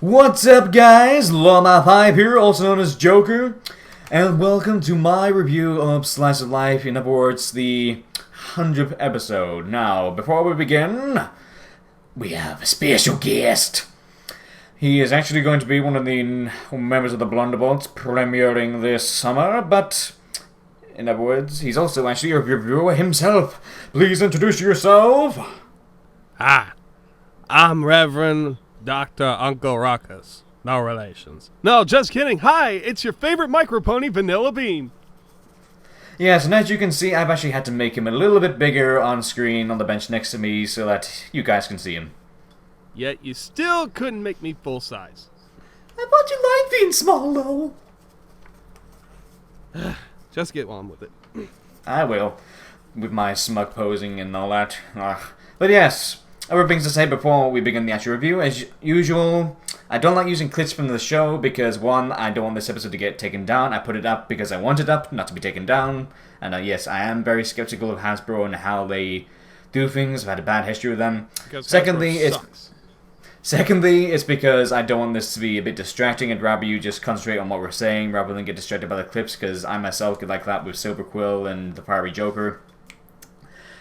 What's up, guys? Lama5 here, also known as Joker, and welcome to my review of Slice of Life, in other words, the 100th episode. Now, before we begin, we have a special guest. He is actually going to be one of the members of the Blunderbolts premiering this summer, but in other words, he's also actually a reviewer himself. Please introduce yourself. Hi, I'm Reverend Dr. Uncle Ruckus. No relations. No, just kidding. Hi, it's your favorite micropony, Vanilla Bean. Yes, and as you can see, I've actually had to make him a little bit bigger on screen on the bench next to me so that you guys can see him. Yet you still couldn't make me full size. I thought you liked being small, though. Just get on with it. I will, with my smug posing and all that. But yes, other things to say before we begin the actual review. As usual, I don't like using clips from the show because, one, I don't want this episode to get taken down. I put it up because I want it up, not to be taken down. And yes, I am very skeptical of Hasbro and how they do things. I've had a bad history with them. Because Secondly, Hasbro sucks. it's because I don't want this to be a bit distracting. I'd rather you just concentrate on what we're saying rather than get distracted by the clips, because I myself get like that with Silver Quill and the Fiery Joker.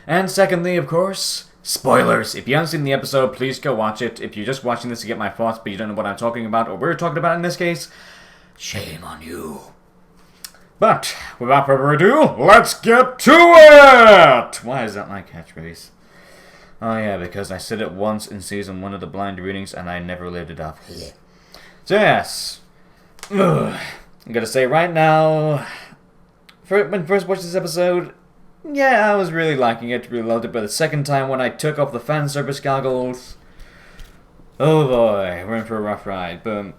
And secondly, of course, spoilers. If you haven't seen the episode, please go watch it. If you're just watching this to get my thoughts but you don't know what I'm talking about, or we're talking about in this case, shame on you. But, without further ado, let's get to it! Why is that my catchphrase? Oh yeah, because I said it once in season 1 of the blind readings and I never lived it up. So yes, I'm gonna say right now, when I first watched this episode, yeah, I was really liking it, really loved it, but the second time when I took off the fan service goggles, oh boy, we're in for a rough ride. But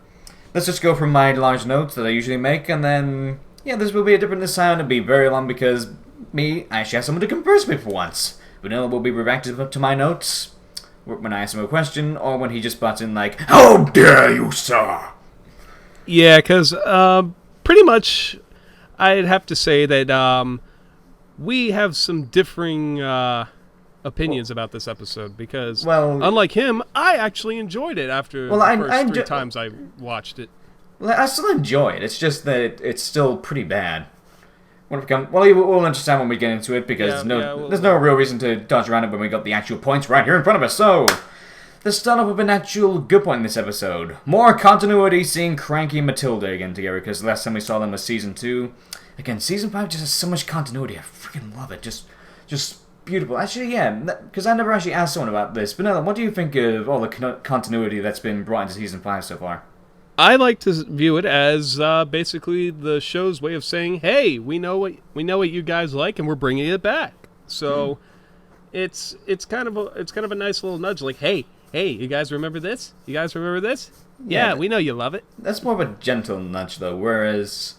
let's just go from my large notes that I usually make, and then, yeah, this will be a different this time. It'll be very long because I actually have someone to converse with for once. Vanilla will be reactive to my notes when I ask him a question, or when he just butts in like, "How dare you, sir!" Yeah, because pretty much I'd have to say that we have some differing opinions about this episode, because unlike him, I actually enjoyed it after the first 3 times I watched it. Well, I still enjoy it. It's just that it's still pretty bad. We'll understand when we get into it, because there's no real reason to dodge around it when we got the actual points right here in front of us. So, let's start off with an actual good point in this episode. More continuity, seeing Cranky and Matilda again together, because the last time we saw them was Season 2. Again, Season 5 just has so much continuity. I freaking love it. Just beautiful. Actually, yeah, because I never actually asked someone about this. Vanilla, what do you think of all the continuity that's been brought into Season 5 so far? I like to view it as basically the show's way of saying, "Hey, we know what you guys like, and we're bringing it back." So it's kind of a nice little nudge, like, "Hey, you guys remember this? You guys remember this? Yeah, we know you love it." That's more of a gentle nudge, though, whereas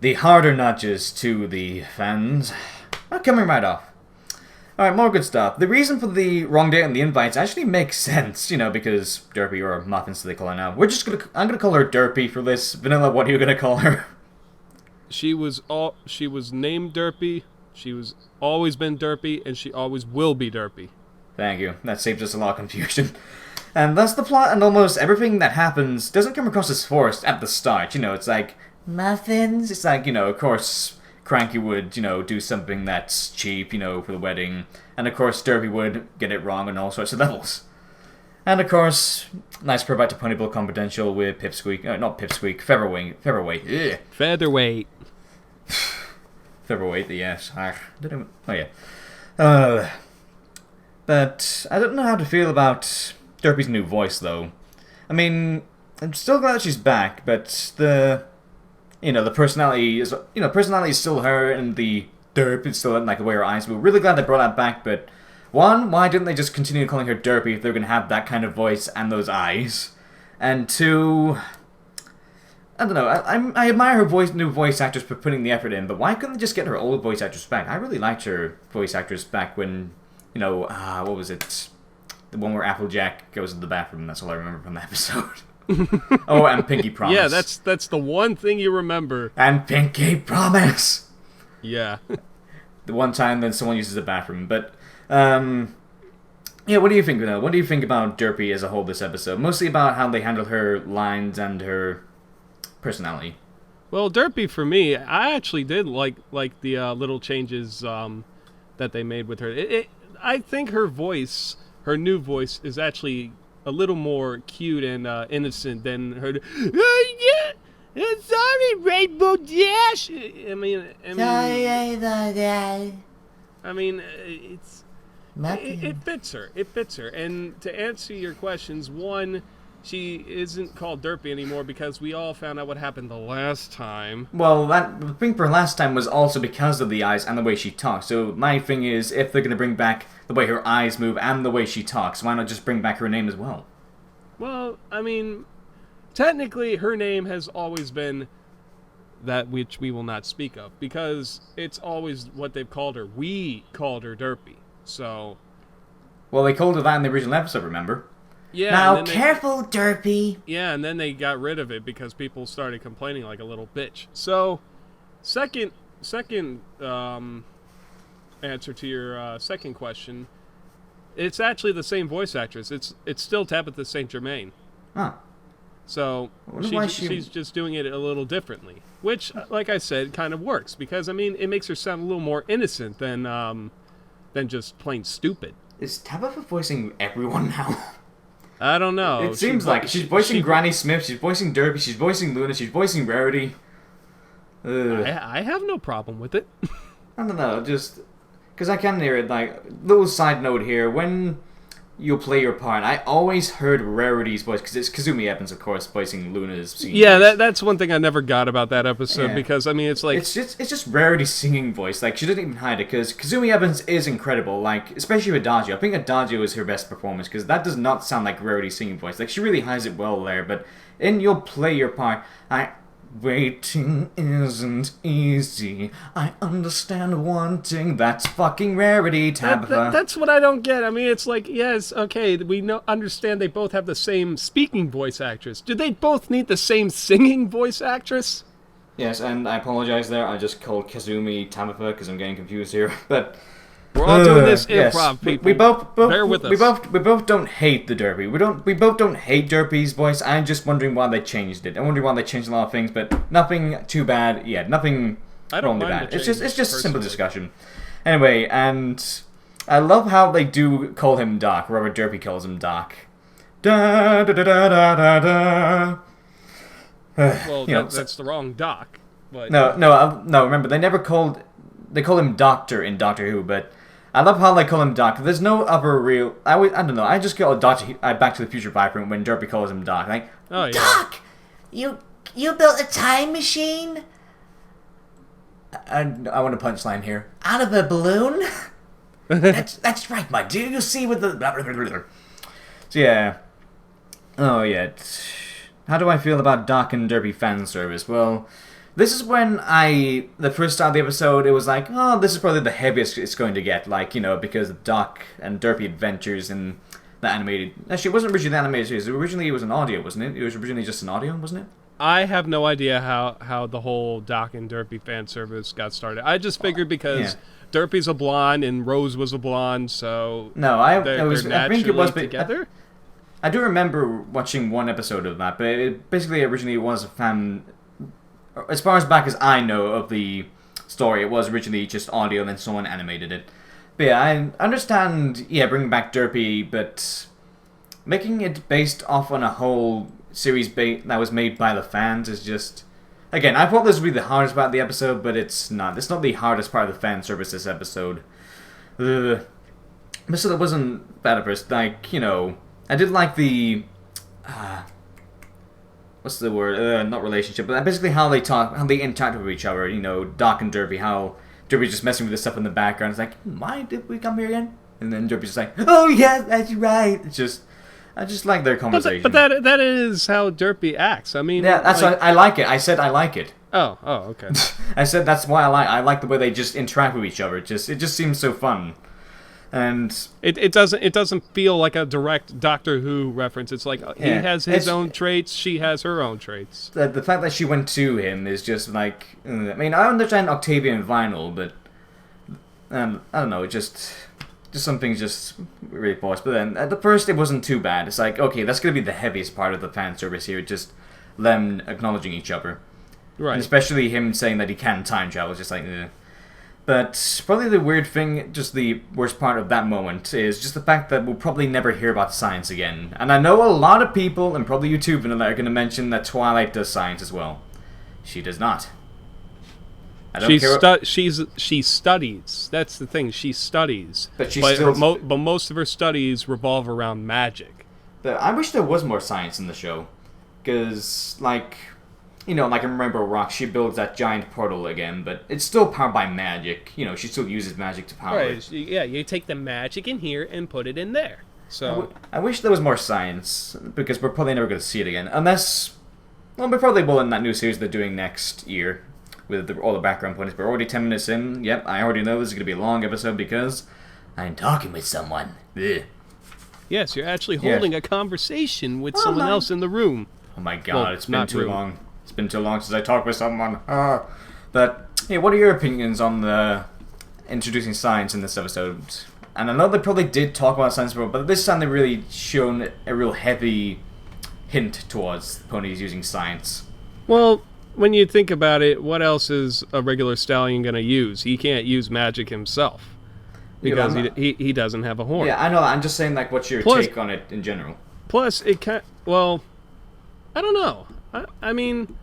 the harder nudges to the fans are coming right off. Alright, more good stuff. The reason for the wrong date on the invites actually makes sense, because Derpy, or Muffin, so they call her now. I'm gonna call her Derpy for this. Vanilla, what are you gonna call her? She was named Derpy, she was always been Derpy, and she always will be Derpy. Thank you. That saves us a lot of confusion. And that's the plot, and almost everything that happens doesn't come across as forced at the start. It's like, muffins? It's like, of course, Cranky would, do something that's cheap, for the wedding. And of course, Derpy would get it wrong on all sorts of levels. And of course, nice throwback to Ponyville Confidential with Pipsqueak. Not Pipsqueak, Featherweight. Ugh. Featherweight. Featherweight, yes. Oh, yeah. But I don't know how to feel about Derpy's new voice, though. I mean, I'm still glad that she's back, but the personality is, personality is still her, and the derp is still like the way her eyes move. Really glad they brought that back, but one, why didn't they just continue calling her Derpy if they're going to have that kind of voice and those eyes? And two, I don't know, I admire her new voice actress for putting the effort in, but why couldn't they just get her old voice actress back? I really liked her voice actress back when, what was it? The one where Applejack goes to the bathroom, that's all I remember from the episode. Oh, and Pinky Promise. Yeah, that's the one thing you remember. And Pinky Promise! Yeah. The one time then someone uses the bathroom. But, Yeah, what do you think, though? What do you think about Derpy as a whole this episode? Mostly about how they handle her lines and her personality. Well, Derpy for me, I actually did like the little changes that they made with her. I think her voice, her new voice, is actually a little more cute and innocent than her. Yeah, sorry, Rainbow Dash. I mean, it fits her. It fits her. And to answer your questions, one, she isn't called Derpy anymore because we all found out what happened the last time. Well, the thing for last time was also because of the eyes and the way she talks. So my thing is, if they're going to bring back the way her eyes move and the way she talks, why not just bring back her name as well? Well, I mean, technically her name has always been that which we will not speak of because it's always what they've called her. We called her Derpy. So... Well, they called her that in the original episode, remember? Yeah. Now, careful, Derpy! Yeah, and then they got rid of it because people started complaining like a little bitch. So, second answer to your second question, it's actually the same voice actress. It's still Tabitha St. Germain. Huh. So, she's just doing it a little differently. Which, like I said, kind of works. Because, I mean, it makes her sound a little more innocent than just plain stupid. Is Tabitha voicing everyone now? I don't know. It seems like she's voicing Granny Smith, she's voicing Derpy, she's voicing Luna, she's voicing Rarity. I have no problem with it. I don't know, just... Because I can hear it, like... Little side note here, when you play your part, I always heard Rarity's voice, because it's Kazumi Evans, of course, voicing Luna's singing voice. That's one thing I never got about that episode, because, I mean, it's like... It's just Rarity's singing voice, like, she didn't even hide it, because Kazumi Evans is incredible, like, especially with Adagio. I think Adagio is her best performance, because that does not sound like Rarity's singing voice. Like, she really hides it well there, but in You'll Play Your Part, waiting isn't easy. I understand wanting. That's fucking Rarity, Tabitha. That's what I don't get. I mean, it's like, yes, okay, we understand they both have the same speaking voice actress. Do they both need the same singing voice actress? Yes, and I apologize there. I just called Kazumi Tabitha because I'm getting confused here. But we're all doing this improv, people. We both bear with us. We both don't hate the Derpy. We both don't hate Derpy's voice. I'm just wondering why they changed it. I'm wondering why they changed a lot of things, but nothing too bad. Yeah, nothing wrongly bad. It's just a simple discussion. Anyway, and I love how they do call him Doc. Robert Derpy calls him Doc. Da da da da da da. Well, that's the wrong Doc. But no. Remember, they call him Doctor in Doctor Who, but I love how they call him Doc. There's no other real... I don't know. I just call Doctor Back to the Future Viper when Derpy calls him Doc. Like, oh, yeah. Doc! You built a time machine? I want a punchline here. Out of a balloon? That's right, my dear. You see with the... So, yeah. Oh, yeah. How do I feel about Doc and Derpy fan service? Well... This is when the first start of the episode, it was like, oh, this is probably the heaviest it's going to get, like, you know, because of Doc and Derpy adventures in the animated... Actually, it wasn't originally the animated series. Originally, it was an audio, wasn't it? It was originally just an audio, wasn't it? I have no idea how the whole Doc and Derpy fan service got started. I just figured because Derpy's a blonde and Rose was a blonde, so... No, I think it was together? I do remember watching one episode of that, but it basically originally was a fan... As far as back as I know of the story, it was originally just audio and then someone animated it. But yeah, I understand, bringing back Derpy, but making it based off on a whole series that was made by the fans is just... Again, I thought this would be the hardest part of the episode, but it's not. It's not the hardest part of the fan service this episode. But still, it wasn't bad at first. Like, you know, I did like the... what's the word? Not relationship, but basically how they talk, how they interact with each other. You know, Doc and Derpy, how Derpy's just messing with the stuff in the background. It's like, why did we come here again? And then Derpy's just like, oh yeah, that's right. It's just, I just like their conversation. But that is how Derpy acts. I mean, yeah, that's why I like it. I said I like it. Oh, okay. I said that's why I like the way they just interact with each other. It just seems so fun. And it doesn't feel like a direct Doctor Who reference. It's like he has his own traits, she has her own traits. The fact that she went to him is just like... I mean, I understand Octavian Vinyl, but... I don't know, it just... just some things just really forced. But then at the first, it wasn't too bad. It's like, okay, that's gonna be the heaviest part of the fan service here, just them acknowledging each other, Right. and especially him saying that he can time travel. It's just like, eh. But probably the weird thing, just the worst part of that moment, is just the fact that we'll probably never hear about science again. And I know a lot of people, and probably YouTube, are going to mention that Twilight does science as well. She does not. I don't care. She studies. That's the thing. She studies. But still. But most of her studies revolve around magic. I wish there was more science in the show, because like in Rainbow Rock, she builds that giant portal again, but it's still powered by magic. She still uses magic to power it. Yeah, you take the magic in here and put it in there. So I wish there was more science, because we're probably never going to see it again, unless. Well, we probably will in that new series they're doing next year, with all the background points. We're already 10 minutes in. Yep, I already know this is going to be a long episode because I'm talking with someone. Ugh. Yes, you're actually holding a conversation with someone else in the room. Oh my god, Well, it's been too long. It's been too long since I talked with someone. But, hey, what are your opinions on the introducing science in this episode? And I know they probably did talk about science before, but this time they've really shown a real heavy hint towards ponies using science. Well, when you think about it, what else is a regular stallion going to use? He can't use magic himself. Because he doesn't have a horn. Yeah, I know. I'm just saying, like, what's your take on it in general? Plus, it can't... Well, I don't know. I mean,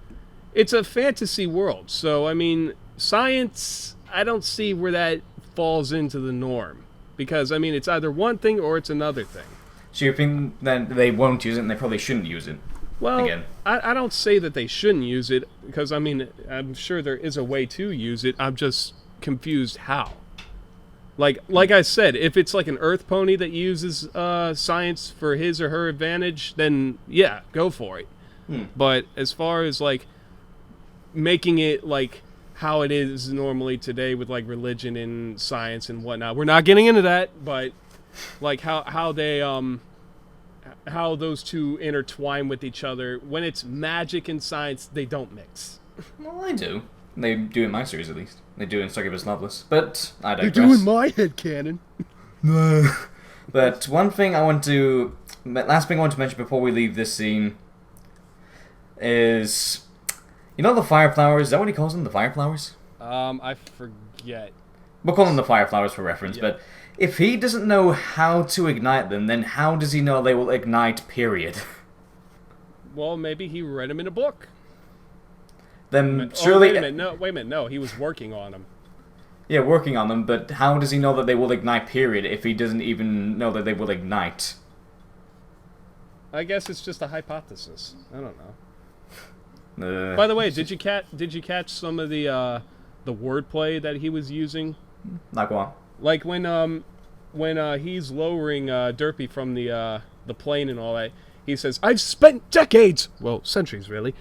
it's a fantasy world. So, I mean, science, I don't see where that falls into the norm. Because, I mean, it's either one thing or it's another thing. So you think that they won't use it and they probably shouldn't use it? Well, again. I don't say that they shouldn't use it. Because, I mean, I'm sure there is a way to use it. I'm just confused how. Like I said, if it's like an Earth pony that uses science for his or her advantage, then yeah, go for it. But as far as like making it like how it is normally today with like religion and science and whatnot, we're not getting into that. But like how they how those two intertwine with each other, when it's magic and science, they don't mix. Well, I do. They do in my series, at least. They do in Succubus Loveless. But I digress. They do in my headcanon. But one thing I want to... Last thing I want to mention before we leave this scene is... You know the fire flowers? Is that what he calls them? The fire flowers? I forget. We'll call them the fire flowers for reference, Yeah. but if he doesn't know how to ignite them, then how does he know they will ignite, period? Well, maybe he read them in a book. Then surely... Wait a minute. No, he was working on them. Yeah, working on them, but how does he know that they will ignite, period, if he doesn't even know that they will ignite? I guess it's just a hypothesis. I don't know. By the way, did you catch some of the wordplay that he was using? Like what? Like when he's lowering Derpy from the plane and all that, he says, "I've spent decades, well, centuries really,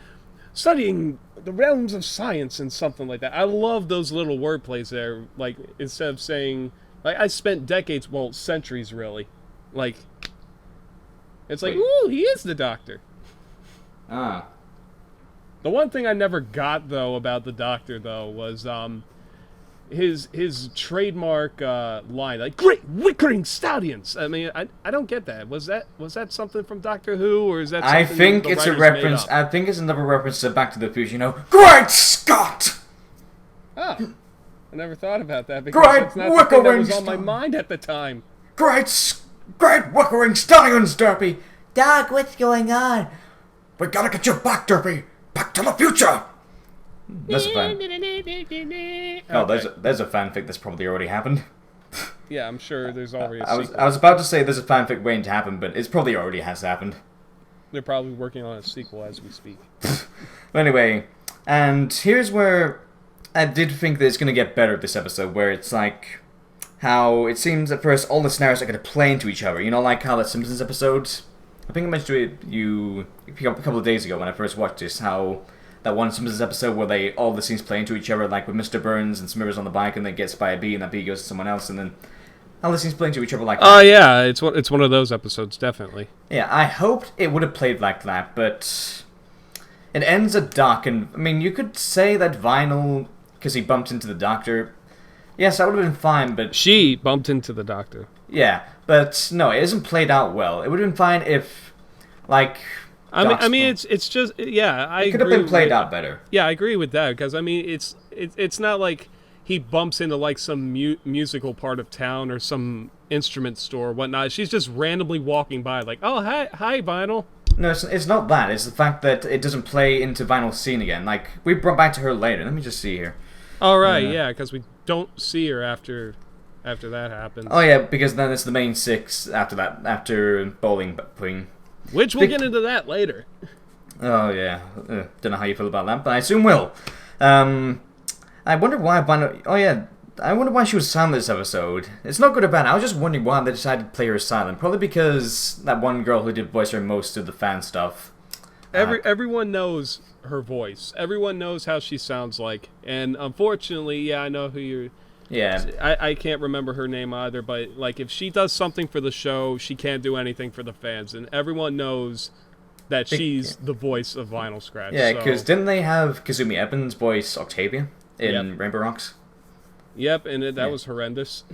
studying the realms of science," and something like that. I love those little wordplays there. Like, instead of saying, like, I spent decades, well, centuries really. Like, it's like, ooh, he is the Doctor. Ah. The one thing I never got, though, about the Doctor, though, was his trademark line, like, "Great Wickering Stallions." I mean, I don't get that. Was that something from Doctor Who, or is that something I think the it's a writers reference. made up? I think it's another reference to Back to the Future. Great Scott! Oh, I never thought about that because Great it's not something that was Wickering on my mind at the time. Great Wickering Stallions, Derpy! Doc, what's going on? We gotta get you back, Derpy! Back to the future! That's a fan. Oh, there's a fanfic that's probably already happened. Yeah, I'm sure there's already a I sequel. was about to say there's a fanfic waiting to happen, but it's probably already has happened. They're probably working on a sequel as we speak. Anyway, and here's where I did think that it's going to get better this episode, where it's like how it seems at first all the scenarios are going to play into each other. You know, like how that Simpsons episode, I think I mentioned it you a couple of days ago when I first watched this, how that one Simpsons episode where all the scenes play into each other, like with Mr. Burns and Smithers on the bike, and then gets by a bee, and that bee goes to someone else, and then all the scenes play into each other like that. Oh yeah, it's one of those episodes, definitely. Yeah, I hoped it would have played like that, but it ends at Doc, and I mean, you could say that Vinyl, because he bumped into the Doctor. Yes, that would have been fine, but She bumped into the Doctor. Yeah, but no, it isn't played out well. It would have been fine if, like, I mean, it's just it could have been played out better. Yeah, I agree with that because I mean, it's not like he bumps into like some musical part of town or some instrument store or whatnot. She's just randomly walking by, like, oh hi Vinyl. No, it's not that. It's the fact that it doesn't play into Vinyl's scene again. Like, we brought back to her later. Let me just see here. All right, yeah, because we don't see her after that happens. Oh yeah, because then it's the main six after that, after Bowling Queen. Which we'll get into that later. Oh yeah, don't know how you feel about that, but I assume will. I wonder why Vinyl. Oh yeah, I wonder why she was silent this episode. It's not good or bad. I was just wondering why they decided to play her silent. Probably because that one girl who did voice her most of the fan stuff. Everyone knows her voice. Everyone knows how she sounds like. And unfortunately, yeah, I know who you're... Yeah. I can't remember her name either, but like if she does something for the show, she can't do anything for the fans. And everyone knows that she's the voice of Vinyl Scratch. Yeah, because didn't they have Kazumi Evans voice Octavia in Rainbow Rocks? Yep, and that was horrendous.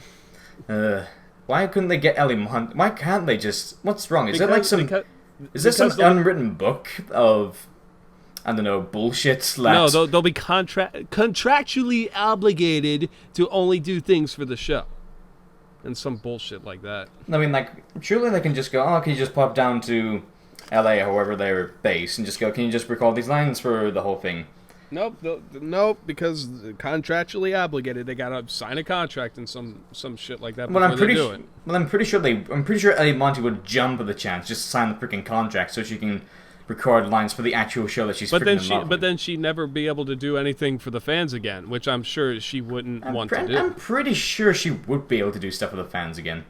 Why couldn't they get Ellie Hunt? Why can't they just... What's wrong? Is there like some... Is there some the unwritten book of... I don't know, bullshit? No, they'll be contractually obligated to only do things for the show. And some bullshit like that. I mean, like, surely they can just go, oh, can you just pop down to LA or wherever they're based and just go, can you just record these lines for the whole thing? Nope, because contractually obligated, they gotta sign a contract and some shit like that. Well, I'm pretty sure Ellie Monty would jump at the chance, just sign the freaking contract so she can record lines for the actual show that she's. But then she'd never be able to do anything for the fans again, which I'm sure she wouldn't want to do. I'm pretty sure she would be able to do stuff for the fans again.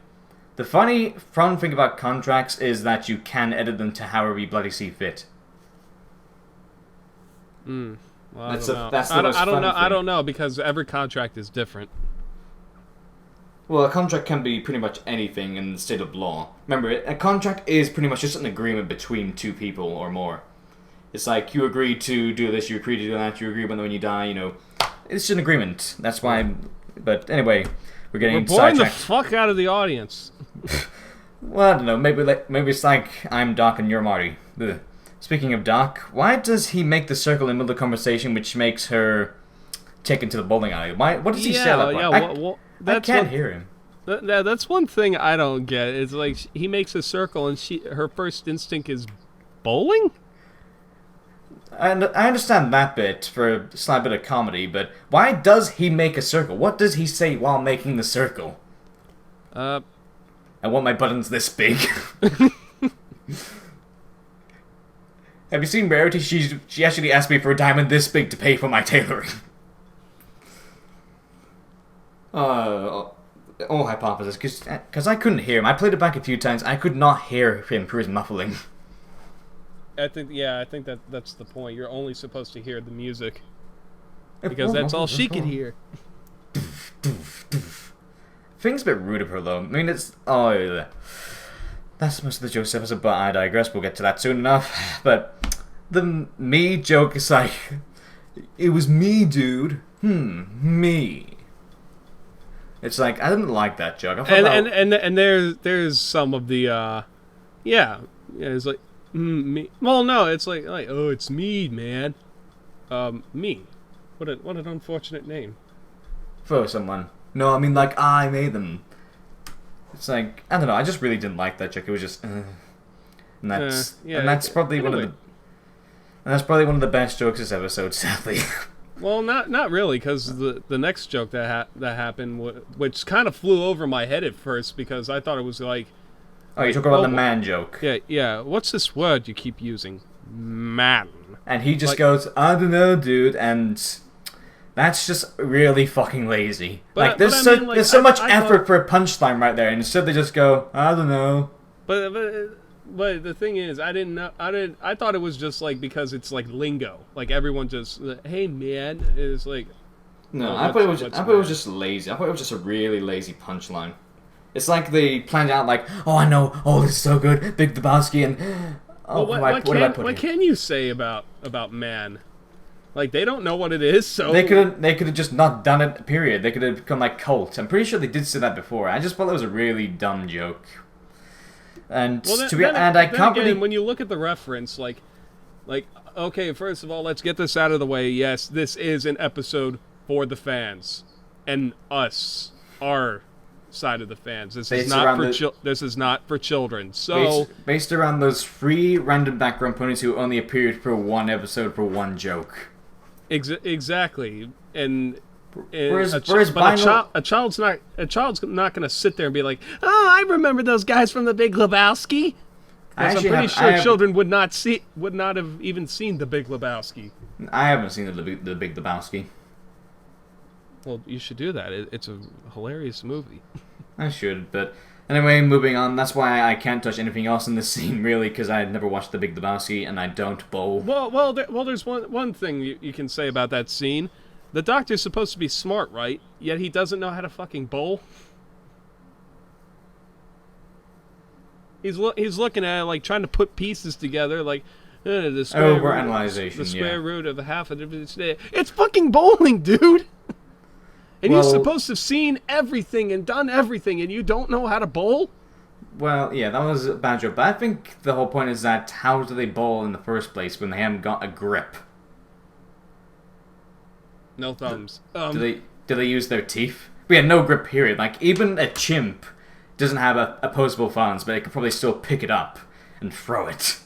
The fun thing about contracts is that you can edit them to however you bloody see fit. Well, I don't know because every contract is different. Well, a contract can be pretty much anything in the state of law. Remember, a contract is pretty much just an agreement between two people or more. It's like you agree to do this, you agree to do that, you agree when you die. It's just an agreement. That's why. But anyway, we're getting boring the fuck out of the audience. Well, I don't know. Maybe it's like I'm Doc and you're Marty. Ugh. Speaking of Doc, why does he make the circle in the middle of the conversation, which makes her taken to the bowling alley? What does he say at that point? I can't hear him. That's one thing I don't get. It's like he makes a circle, and her first instinct is bowling. I understand that bit for a slight bit of comedy, but why does he make a circle? What does he say while making the circle? I want my buttons this big. Have you seen Rarity? She actually asked me for a diamond this big to pay for my tailoring. Hypothesis, because I couldn't hear him. I played it back a few times. I could not hear him for his muffling. I think that's the point. You're only supposed to hear the music because that's all she could hear. Thing's a bit rude of her though. I mean, that's most of the jokes episode, but I digress. We'll get to that soon enough. But the me joke is like, it was me, dude. Me. It's like I didn't like that joke. And there's some of the it's like me. Well, no, it's like oh, it's me, man. Me. What an unfortunate name for someone. No, I mean like I made them. It's like I don't know. I just really didn't like that joke. It was just, and that's probably one of the best jokes this episode, sadly. Well, not really, because the next joke that happened, which kind of flew over my head at first, because I thought it was like... Oh, you talk about the man joke. Yeah. What's this word you keep using? Man. And he just goes, I don't know, dude, and that's just really fucking lazy. But, there's so much effort for a punchline right there, and instead they just go, I don't know. But the thing is, I didn't know. I thought it was just like because it's like lingo. Like everyone just, hey man, is like. No, I thought it was just lazy. I thought it was just a really lazy punchline. It's like they planned out like, oh I know, oh this is so good, Big Lebowski, and what can you say about man? Like, they don't know what it is, so... They could have just not done it, period. They could have become like cult. I'm pretty sure they did say that before. I just thought that was a really dumb joke. And I can't really... when you look at the reference, like, okay, first of all, let's get this out of the way. Yes, this is an episode for the fans and us, our side of the fans. This is not for children. So based around those 3 random background ponies who only appeared for 1 episode for 1 joke. Exactly, and. A child's not going to sit there and be like, "Oh, I remember those guys from The Big Lebowski." I'm pretty sure children would not have even seen The Big Lebowski. I haven't seen the Big Lebowski. Well, you should do that. It's a hilarious movie. I should, but anyway, moving on. That's why I can't touch anything else in this scene, really, because I had never watched The Big Lebowski, and I don't bowl. Well, there's one thing you can say about that scene. The doctor's supposed to be smart, right? Yet he doesn't know how to fucking bowl. He's looking at it, like, trying to put pieces together, like, the square root of a half of the... It's fucking bowling, dude! And you're supposed to have seen everything and done everything, and you don't know how to bowl? Well, yeah, that was a bad joke. But I think the whole point is that how do they bowl in the first place when they haven't got a grip? No thumbs. Do they use their teeth? We had no grip, period. Like, even a chimp doesn't have opposable thumbs, but it could probably still pick it up and throw it.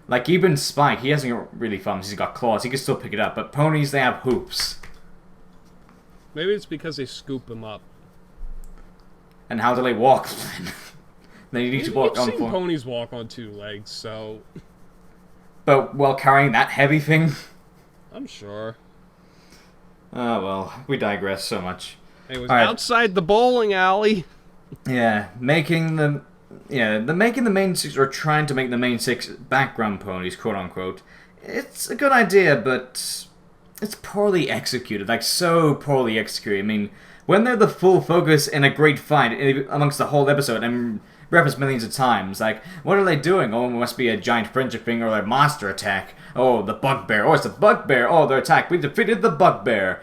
Like, even Spike, he hasn't got really thumbs, he's got claws, he can still pick it up. But ponies, they have hoops. Maybe it's because they scoop them up. And how do they walk, then? They need to walk on 4. Ponies walk on 2 legs, so... But while carrying that heavy thing? I'm sure. Oh, well, we digress so much. It was outside the bowling alley. Yeah, making the main 6, or trying to make the main 6 background ponies, quote unquote. It's a good idea, but it's poorly executed, like so poorly executed. I mean, when they're the full focus in a great fight amongst the whole episode, and referenced millions of times, like, what are they doing? Oh, it must be a giant friendship thing or a monster attack. Oh, the bugbear. Oh, it's the bugbear. Oh, their attack. We defeated the bugbear.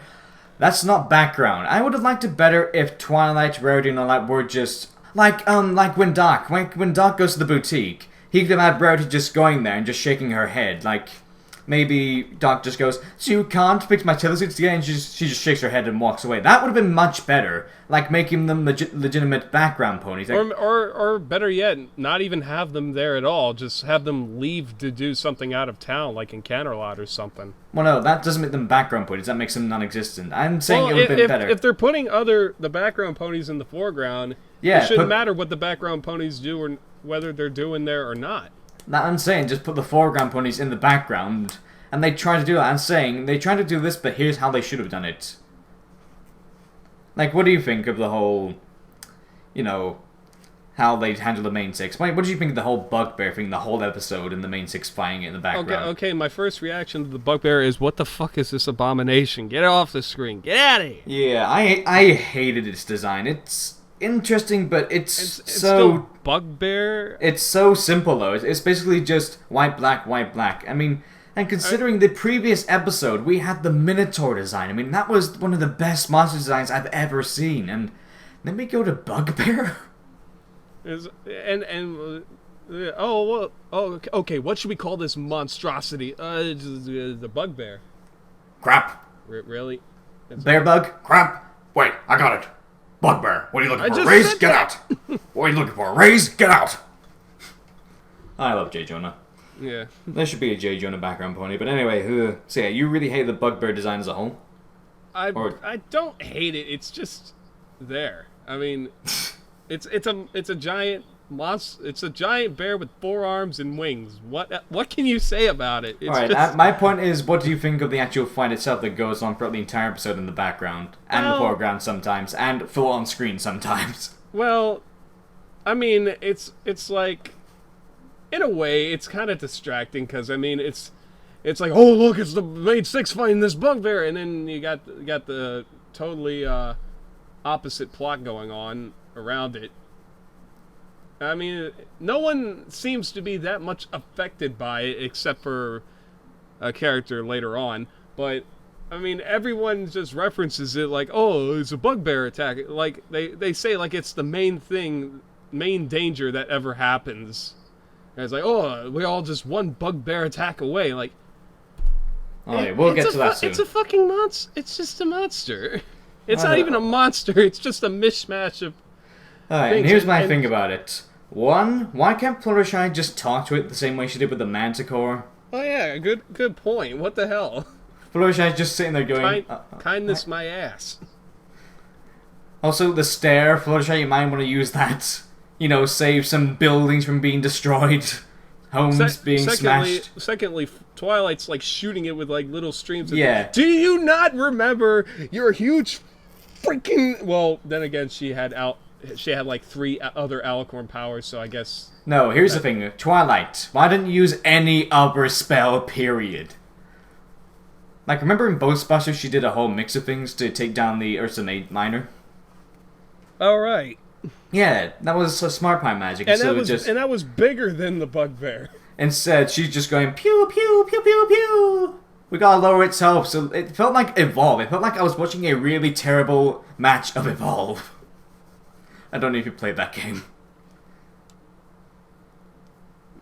That's not background. I would have liked it better if Twilight, Rarity, and all that were just like when Doc goes to the boutique, he could have had Rarity just going there and just shaking her head. Like, maybe Doc just goes, "So you can't fix my telesuits together," and she just shakes her head and walks away. That would have been much better. Like, making them legitimate background ponies. Like, or better yet, not even have them there at all. Just have them leave to do something out of town, like in Canterlot or something. Well, no, that doesn't make them background ponies. That makes them non-existent. I'm saying it would have been better. If they're putting the background ponies in the foreground, it shouldn't matter what the background ponies do or whether they're doing there or not. That I'm saying, just put the foreground ponies in the background, and they try to do that. I'm saying, they try to do this, but here's how they should have done it. Like, what do you think of the whole, how they handle the main 6? What do you think of the whole bugbear thing, the whole episode, and the main 6 fighting it in the background? Okay, my first reaction to the bugbear is, what the fuck is this abomination? Get it off the screen. Get out of here. Yeah, I hated its design. It's interesting, but it's so... still bugbear? It's so simple, though. It's basically just white, black, white, black. I mean... And considering the previous episode, we had the Minotaur design. I mean, that was one of the best monster designs I've ever seen. And then we go to Bugbear? Okay, what should we call this monstrosity? The Bugbear. Crap. Really? Bear bug? Crap. Wait, I got it. Bugbear. What are you looking for? Raise, get out. What are you looking for? Raise, get out. I love J. Jonah. Yeah. There should be a J. Jonah background pony, but anyway, so yeah, you really hate the Bugbear design as a whole? I don't hate it, it's just there. I mean, it's a giant monster, it's a giant bear with 4 arms and wings. What can you say about it? Alright, my point is, what do you think of the actual fight itself that goes on throughout the entire episode in the background? And the foreground sometimes, and full on screen sometimes? Well, I mean, it's like... In a way, it's kind of distracting because I mean, it's like, oh look, it's the main 6 fighting this bugbear, and then you got the totally opposite plot going on around it. I mean, no one seems to be that much affected by it except for a character later on. But I mean, everyone just references it like, oh, it's a bugbear attack. Like they say like it's the main danger that ever happens. And it's like, oh, we're all just one bugbear attack away. Like, Oh, yeah, we'll get to that soon. It's a fucking monster. It's just a monster. It's not even a monster. It's just a mishmash of. Alright, and here's my thing about it. One, why can't Fluttershy just talk to it the same way she did with the Manticore? Oh yeah, good point. What the hell? Fluttershy's just sitting there going... kindness my ass. Also, the stare, Fluttershy, you might want to use that. You know, save some buildings from being destroyed. Homes being smashed. Secondly, Twilight's like shooting it with like little streams of Yeah. Do you not remember your huge freaking... Well, then again, she had like 3 other Alicorn powers, so I guess... No, here's the thing. Twilight, why didn't you use any other spell, period? Like, remember in Ghostbusters she did a whole mix of things to take down the Ursa Minor? Alright. Yeah, that was a smart pie magic. And that was bigger than the bugbear. Instead, she's just going, pew, pew, pew, pew, pew. We gotta lower its health, so it felt like Evolve. It felt like I was watching a really terrible match of Evolve. I don't know if you played that game.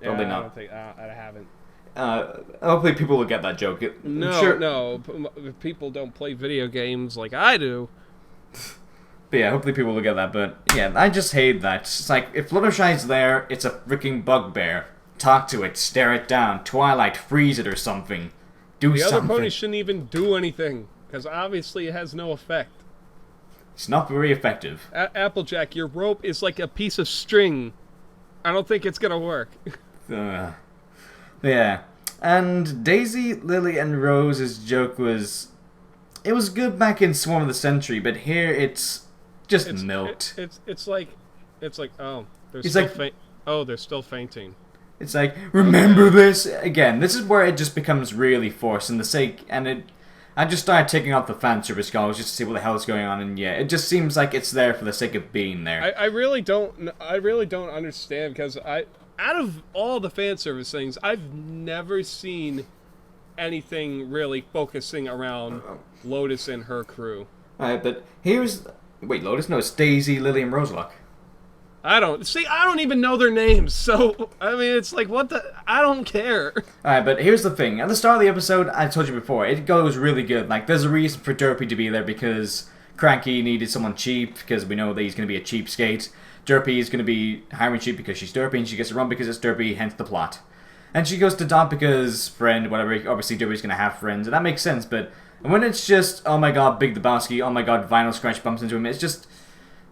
Probably not. I don't think I haven't. Hopefully people will get that joke. No. People don't play video games like I do. But yeah, hopefully people will get that. But yeah, I just hate that. It's like, if Fluttershy's there, it's a freaking bugbear. Talk to it, stare it down, Twilight, freeze it or something. Do something. The other pony shouldn't even do anything, because obviously it has no effect. It's not very effective. Applejack, your rope is like a piece of string. I don't think it's gonna work. Yeah. And Daisy, Lily, and Rose's joke was... It was good back in Swarm of the Century, but here it's just milked. It's like, oh, they're still fainting. It's like, remember this? Again, this is where it just becomes really forced, I just started taking off the fan service goggles just to see what the hell is going on, and yeah, it just seems like it's there for the sake of being there. I really don't understand, because out of all the fan service things, I've never seen anything really focusing around Lotus and her crew. Alright, but here's... Wait, Lotus? No, it's Daisy, Lily, and Roseluck. I don't even know their names, so, I mean, it's like, what the... I don't care. Alright, but here's the thing. At the start of the episode, I told you before, it goes really good. Like, there's a reason for Derpy to be there, because Cranky needed someone cheap, because we know that he's going to be a cheapskate. Derpy is going to be hiring cheap because she's Derpy, and she gets to run because it's Derpy, hence the plot. And she goes to Dot because friend, whatever, obviously Derpy's going to have friends, and that makes sense, but when it's just, oh my god, Big Lebowski, oh my god, Vinyl Scratch bumps into him, it's just...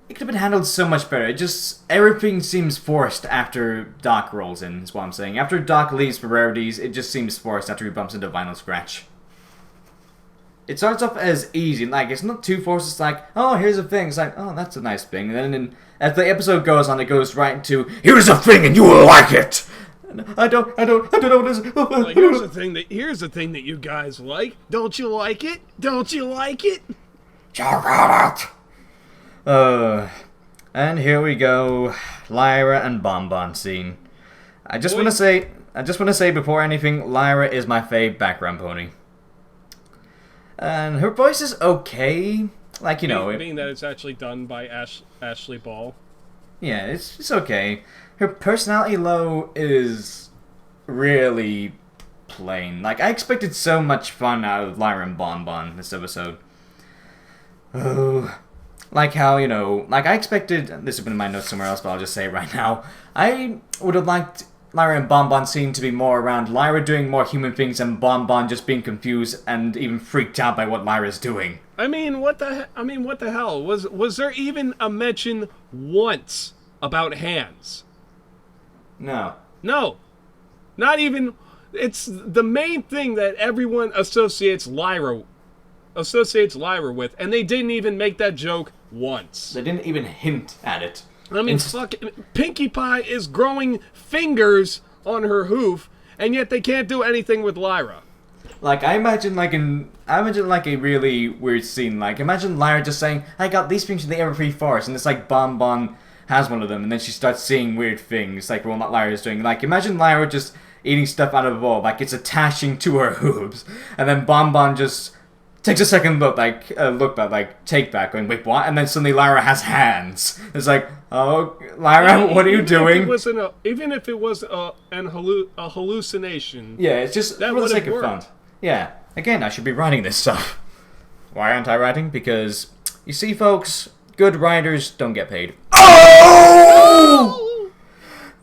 It could have been handled so much better. It just... Everything seems forced after Doc rolls in, is what I'm saying. After Doc leaves for Rarities, it just seems forced after he bumps into Vinyl Scratch. It starts off as easy, like, it's not too forced, it's like, oh, here's a thing, it's like, oh, that's a nice thing, and then as the episode goes on, it goes right into, here's a thing and you will like it! I don't know what it is. Like, here's the thing that you guys like. Don't you like it? Don't you like it? And here we go, Lyra and Bonbon scene. I just want to say before anything, Lyra is my fave background pony. And her voice is okay, like, you know... Being that it's actually done by Ashley Ball. Yeah, it's okay. Her personality, though, is really plain. Like, I expected so much fun out of Lyra and Bonbon this episode. Oh... Like how, you know, like I expected, this has been in my notes somewhere else, but I'll just say it right now. I would have liked Lyra and Bonbon scene to be more around Lyra doing more human things and Bonbon just being confused and even freaked out by what Lyra's doing. I mean, what the hell? Was there even a mention once about hands? No. No. Not even, it's the main thing that everyone associates Lyra with, and they didn't even make that joke once. They didn't even hint at it. I mean, Pinkie Pie is growing fingers on her hoof, and yet they can't do anything with Lyra. Like, I imagine a really weird scene. Like, imagine Lyra just saying, I got these things from the Everfree Forest, and it's like Bonbon has one of them, and then she starts seeing weird things, like what Lyra's doing. Like, imagine Lyra just eating stuff out of a bowl, like it's attaching to her boobs. And then Bon Bon just takes a second look, take back, going, wait, what? And then suddenly Lyra has hands. It's like, oh, Lyra, what are you doing? Even if it was a hallucination. Yeah, it's just that for the sake of worked. fun. Yeah, again, I should be writing this stuff. Why aren't I writing? Because, you see, folks, good writers don't get paid. Oh!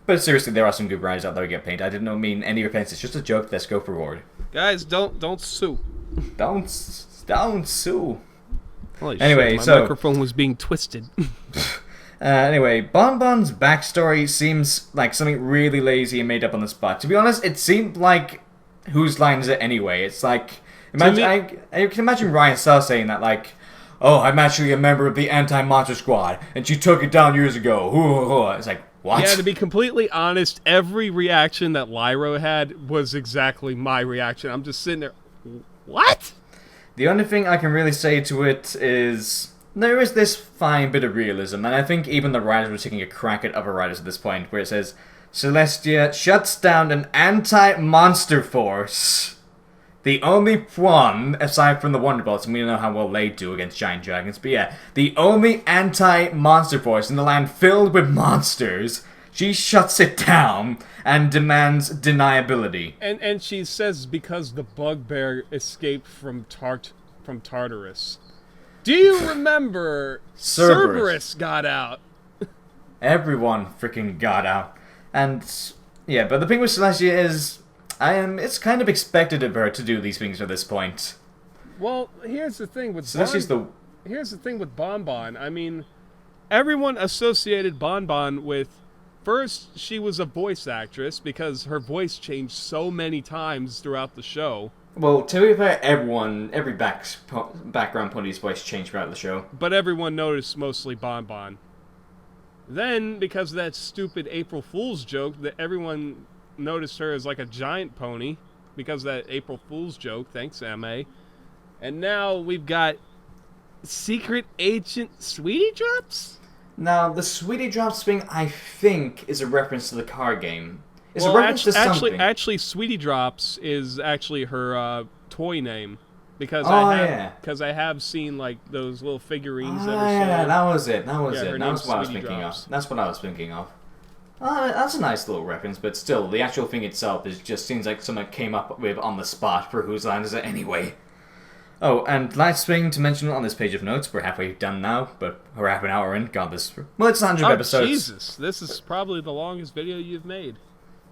But seriously, there are some good writers out there who get paid. I didn't mean any offense. It's just a joke. Let's go for reward. Guys, don't sue. Don't sue. Holy Anyway, shit, my microphone was being twisted. Anyway, Bon Bon's backstory seems like something really lazy and made up on the spot. To be honest, it seemed like, whose line is it anyway? It's like, I can imagine Ryan Sell saying that, like, oh, I'm actually a member of the Anti-Monster Squad, and she took it down years ago. It's like, what? Yeah, to be completely honest, every reaction that Lyra had was exactly my reaction. I'm just sitting there, what? The only thing I can really say to it is there is this fine bit of realism, and I think even the writers were taking a crack at other writers at this point, where it says, Celestia shuts down an anti-monster force. The only one, aside from the Wonderbolts, and we don't know how well they do against giant dragons, but yeah, the only anti-monster force in the land filled with monsters, she shuts it down and demands deniability. And she says because the bugbear escaped from Tartarus. Do you remember Cerberus got out? Everyone freaking got out. And, yeah, but the thing with Celestia is, it's kind of expected of her to do these things at this point. Well, here's the thing with Here's the thing with Bon Bon. I mean, everyone associated Bon Bon with... First, she was a voice actress because her voice changed so many times throughout the show. Well, to be fair, every background pony's voice changed throughout the show. But everyone noticed mostly Bon Bon. Then, because of that stupid April Fool's joke, that everyone noticed her as like a giant pony. Because of that April Fool's joke, thanks, M.A. And now we've got Secret Agent Sweetie Drops? Now, the Sweetie Drops thing, I think, is a reference to the card game. It's a reference to something. Actually, Sweetie Drops is actually her toy name. Because I have seen like those little figurines that are sold. Yeah, that was it. That was what I was thinking Drops. of. That's what I was thinking of. That's a nice little reference, but still, the actual thing itself just seems like someone came up with on the spot for whose line is it anyway. Oh, and last thing to mention on this page of notes, we're halfway done now, but we're half an hour in. God, it's 100 episodes. Jesus, this is probably the longest video you've made.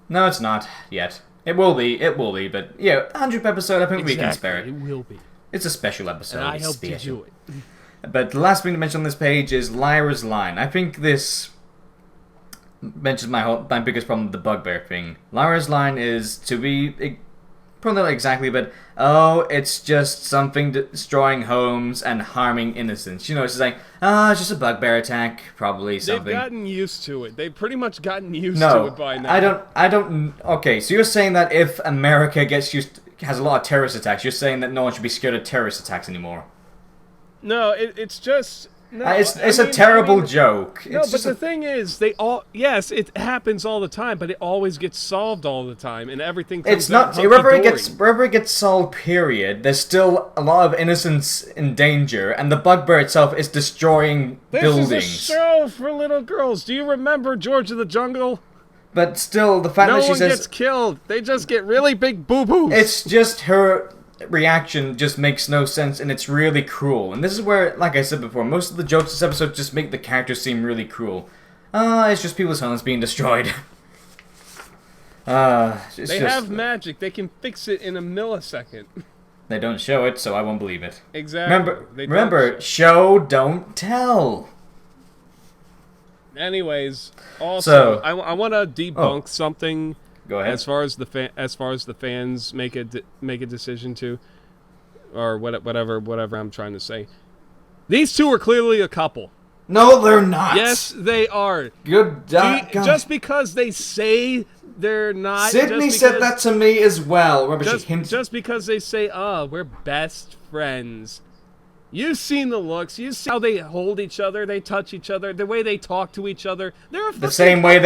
No, it's not yet. It will be, but yeah, 100th episode, I think we can spare it. It will be. It's a special episode. And I helped you do it. But the last thing to mention on this page is Lyra's line. I think this mentions my biggest problem with the bugbear thing. Lyra's line is to be... Probably not exactly, but it's just something destroying homes and harming innocents. You know, it's just like, it's just a bugbear attack, probably something. They've gotten used to it. They've pretty much gotten used to it by now. I don't. Okay, so you're saying that if America has a lot of terrorist attacks, you're saying that no one should be scared of terrorist attacks anymore? No, it's just. No, it's a terrible joke. No, but the thing is, yes, it happens all the time, but it always gets solved all the time, and everything comes It's not wherever it gets solved. Period. There's still a lot of innocence in danger, and the bugbear itself is destroying buildings. This is a show for little girls. Do you remember George of the Jungle? But still, the fact that she says no one gets killed. They just get really big boo-boos. It's just her reaction just makes no sense, and it's really cruel. And this is where, like I said before, most of the jokes this episode just make the characters seem really cruel. It's just people's homes being destroyed. They have magic. They can fix it in a millisecond. They don't show it, so I won't believe it. Exactly. Remember, show, don't tell. Anyways, also, I want to debunk Oh. something. Go ahead. As far as the fans make a decision to, or whatever I'm trying to say, these two are clearly a couple. No, they're not. Yes, they are. Good God. Just because they say they're not. Sydney said that to me as well. Just because they say, we're best friends. You've seen the looks. You see how they hold each other, they touch each other, the way they talk to each other. They're a The same way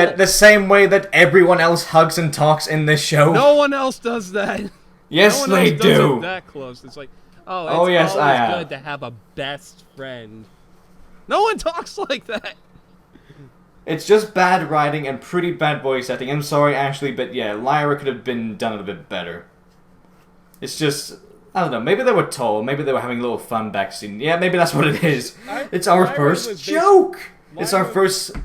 that everyone else hugs and talks in this show. No one else does that. Yes, no one they else does do. it that close. It's like, it's yes, I always have. good to have a best friend. No one talks like that. It's just bad writing and pretty bad voice acting. I'm sorry, Ashley, but yeah, Lyra could have been done a bit better. It's just, I don't know, maybe they were told, maybe they were having a little fun backscene. Yeah, maybe that's what it is. It's our first joke! It's our first...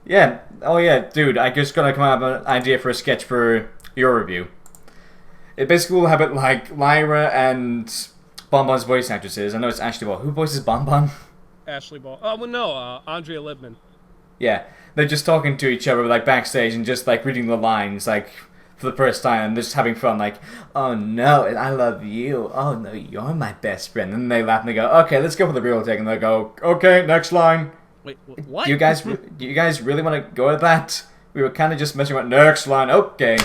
Yeah, oh yeah, dude, I just gotta come up with an idea for a sketch for your review. It basically will have it like Lyra and Bonbon's voice actresses. I know it's Ashley Ball. Who voices Bonbon? Ashley Ball. Oh, well, no, Andrea Libman. Yeah, they're just talking to each other like backstage and just like reading the lines like for the first time and just having fun like, oh no, I love you. Oh no, you're my best friend. And they laugh and they go, okay, let's go for the real take. And they go, okay, next line. Wait, what? Do you guys really want to go with that? We were kind of just messing with next line. Okay.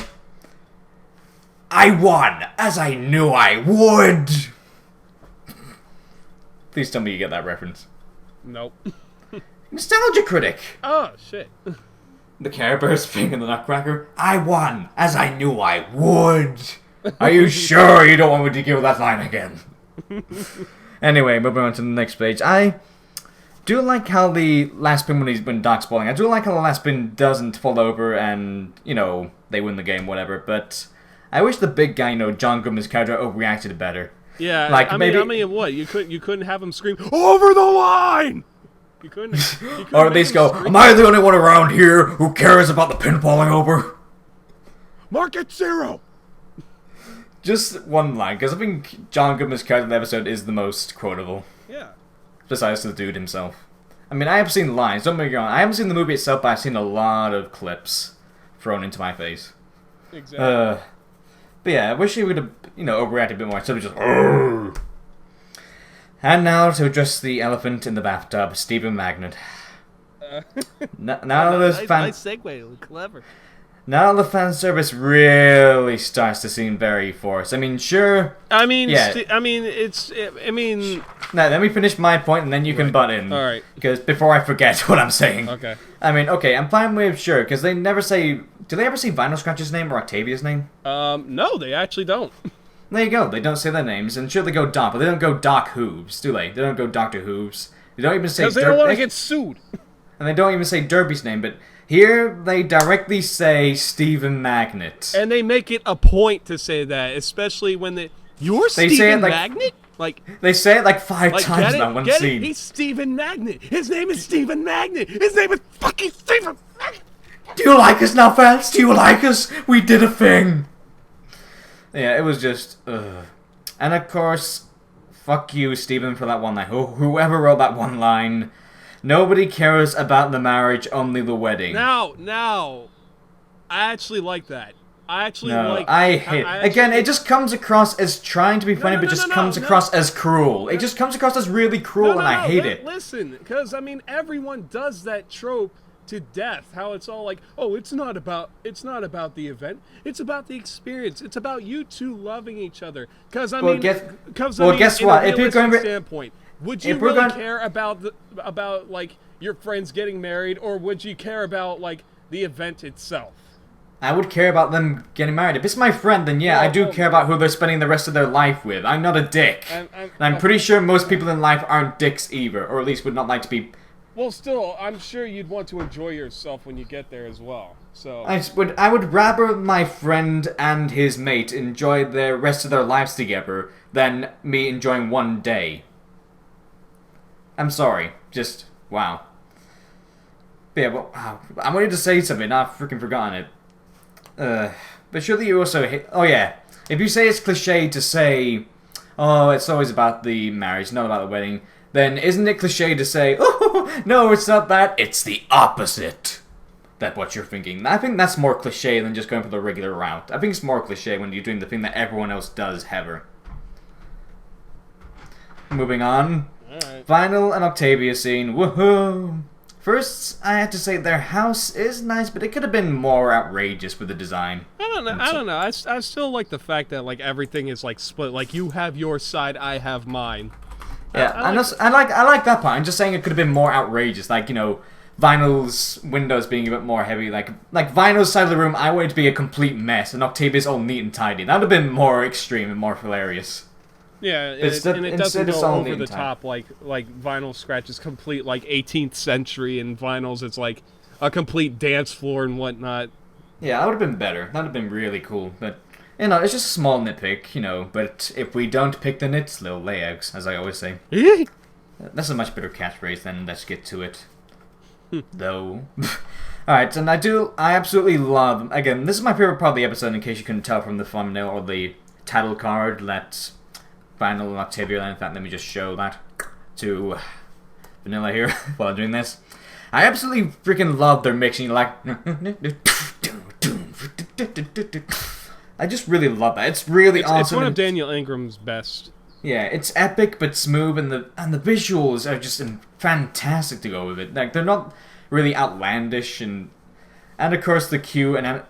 I won, as I knew I would. Please tell me you get that reference. Nope. Nostalgia Critic. Oh, shit. The Care Bears thing in the Nutcracker. I won, as I knew I would. Are you sure you don't want me to give that line again? Anyway, moving on to the next page. I do like how the last spin when Doc's bowling. I do like how the last spin doesn't fall over and, you know, they win the game, whatever. But I wish the big guy, you know, John Goodman's character overreacted better. Yeah, like, I maybe... mean, what? You couldn't have him scream, over the line! You couldn't or at least go, am I the only one around here who cares about the pin falling over? Mark it 0! Just one line, because I think John Goodman's character in the episode is the most quotable. Yeah. Besides the dude himself. I mean, I have seen lines, don't get me wrong. I haven't seen the movie itself, but I've seen a lot of clips thrown into my face. Exactly. But yeah, I wish he would have, you know, overreacted a bit more instead of just, Arr! And now to address the elephant in the bathtub, Stephen Magnet. Now nice segue, clever. Now the fan service really starts to seem very forced. I mean, sure. I mean, yeah. Now, let me finish my point and then you can butt in. All right. Because before I forget what I'm saying. Okay. I mean, okay, I'm fine with sure, because they never say... Do they ever say Vinyl Scratch's name or Octavia's name? No, they actually don't. There you go, they don't say their names, and sure they go Doc, but they don't go Doc Hooves, do they? They don't go Dr. Hooves. They don't even say... Because they don't want to get sued. And they don't even say Derby's name, but here they directly say Stephen Magnet. And they make it a point to say that, especially when You're Stephen Magnet? Like, they say it like 5 times in that one scene. He's Stephen Magnet. His name is Stephen Magnet. His name is fucking Stephen Magnet. Do you like us now, fans? Do you like us? We did a thing. Yeah, it was just, And of course, fuck you, Stephen, for that one line. Whoever wrote that one line. Nobody cares about the marriage, only the wedding. Now, I actually like that. I hate it. Again, it just comes across as trying to be funny, but just comes across as cruel. It just comes across as really cruel, and I hate it. Listen, because, I mean, everyone does that trope to death. How it's all like, oh, it's not about the event. It's about the experience. It's about you two loving each other. Because, I mean, guess what? If you're going standpoint, would you really care about like your friends getting married, or would you care about like the event itself? I would care about them getting married. If it's my friend, then yeah, I do care about who they're spending the rest of their life with. I'm not a dick. And I'm pretty sure most people in life aren't dicks either, or at least would not like to be. Well, still, I'm sure you'd want to enjoy yourself when you get there as well. So I would rather my friend and his mate enjoy the rest of their lives together than me enjoying one day. I'm sorry. Just, wow. But yeah, well, I wanted to say something, and I've freaking forgotten it. But surely you also hate... Oh, yeah. If you say it's cliche to say, oh, it's always about the marriage, not about the wedding, then isn't it cliche to say, oh, no, it's not that, it's the opposite? That's what you're thinking. I think that's more cliche than just going for the regular route. I think it's more cliche when you're doing the thing that everyone else does, Heather. Moving on. Alright. Vinyl and Octavia scene. Woohoo! First, I have to say their house is nice, but it could have been more outrageous with the design. I don't know. I still like the fact that like everything is like split. Like you have your side, I have mine. Yeah, I like that part. I'm just saying it could have been more outrageous, like Vinyl's windows being a bit more heavy, like Vinyl's side of the room. I want it to be a complete mess, and Octavia's all neat and tidy. That would have been more extreme and more hilarious. Yeah, and it doesn't go over the top like Vinyl scratches complete like 18th century, and Vinyl's it's like a complete dance floor and whatnot. Yeah, that would have been better. That would have been really cool, but. It's just a small nitpick, but if we don't pick the nits, they'll lay eggs, as I always say. That's a much better catchphrase than let's get to it. Though. Alright, and I absolutely love, again, this is my favorite part of the episode, in case you couldn't tell from the thumbnail or the title card, that Vinyl and Octavia, in fact, let me just show that to Vanilla here while I'm doing this. I absolutely freaking love their mixing, like... I just really love that. It's really awesome. It's one of Daniel Ingram's best. Yeah, it's epic but smooth, and the visuals are just fantastic to go with it. Like, they're not really outlandish, and of course the cue and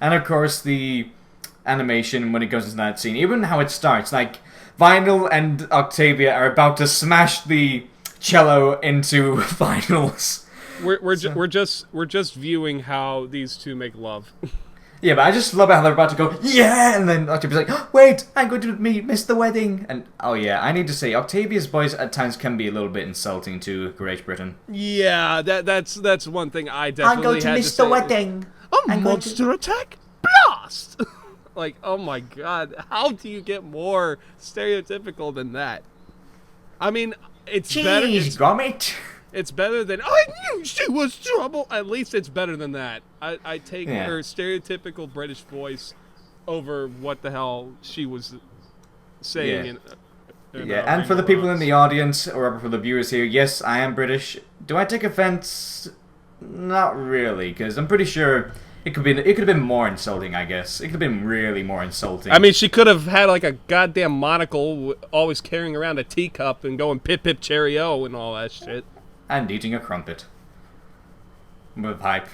of course the animation when it goes into that scene. Even how it starts, like Vinyl and Octavia are about to smash the cello into Vinyl's. We're just viewing how these two make love. Yeah, but I just love how they're about to go, yeah, and then Octavia's like, oh, wait, I'm going to miss the wedding. And, oh yeah, I need to say, Octavia's voice at times can be a little bit insulting to Great Britain. Yeah, that's one thing I definitely I'm going to miss the wedding. A monster attack blast! Like, oh my god, how do you get more stereotypical than that? I mean, it's better. Gromit. It's better than, I knew she was trouble. At least it's better than that. I take her stereotypical British voice over what the hell she was saying. Yeah, and for the people in the audience, or for the viewers here, yes, I am British. Do I take offense? Not really, because I'm pretty sure it could have been more insulting, I guess. It could have been really more insulting. I mean, she could have had like a goddamn monocle, always carrying around a teacup and going pip pip cherry-o and all that shit. And eating a crumpet. With a pipe.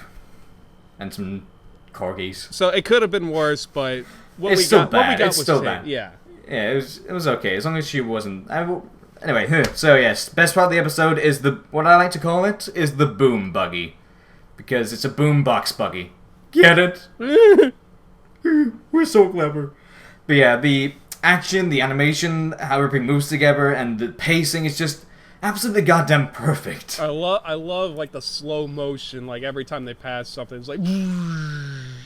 And some corgis. So it could have been worse, but what it's we still got, bad. what we got it's was still bad. bad. Yeah. Yeah, it was okay, as long as she wasn't... Anyway, so yes, best part of the episode is what I like to call it, is the boom buggy. Because it's a boombox buggy. Get it? We're so clever. But yeah, the action, the animation, how everything moves together, and the pacing is just... absolutely goddamn perfect. I love like the slow motion, like every time they pass something, it's like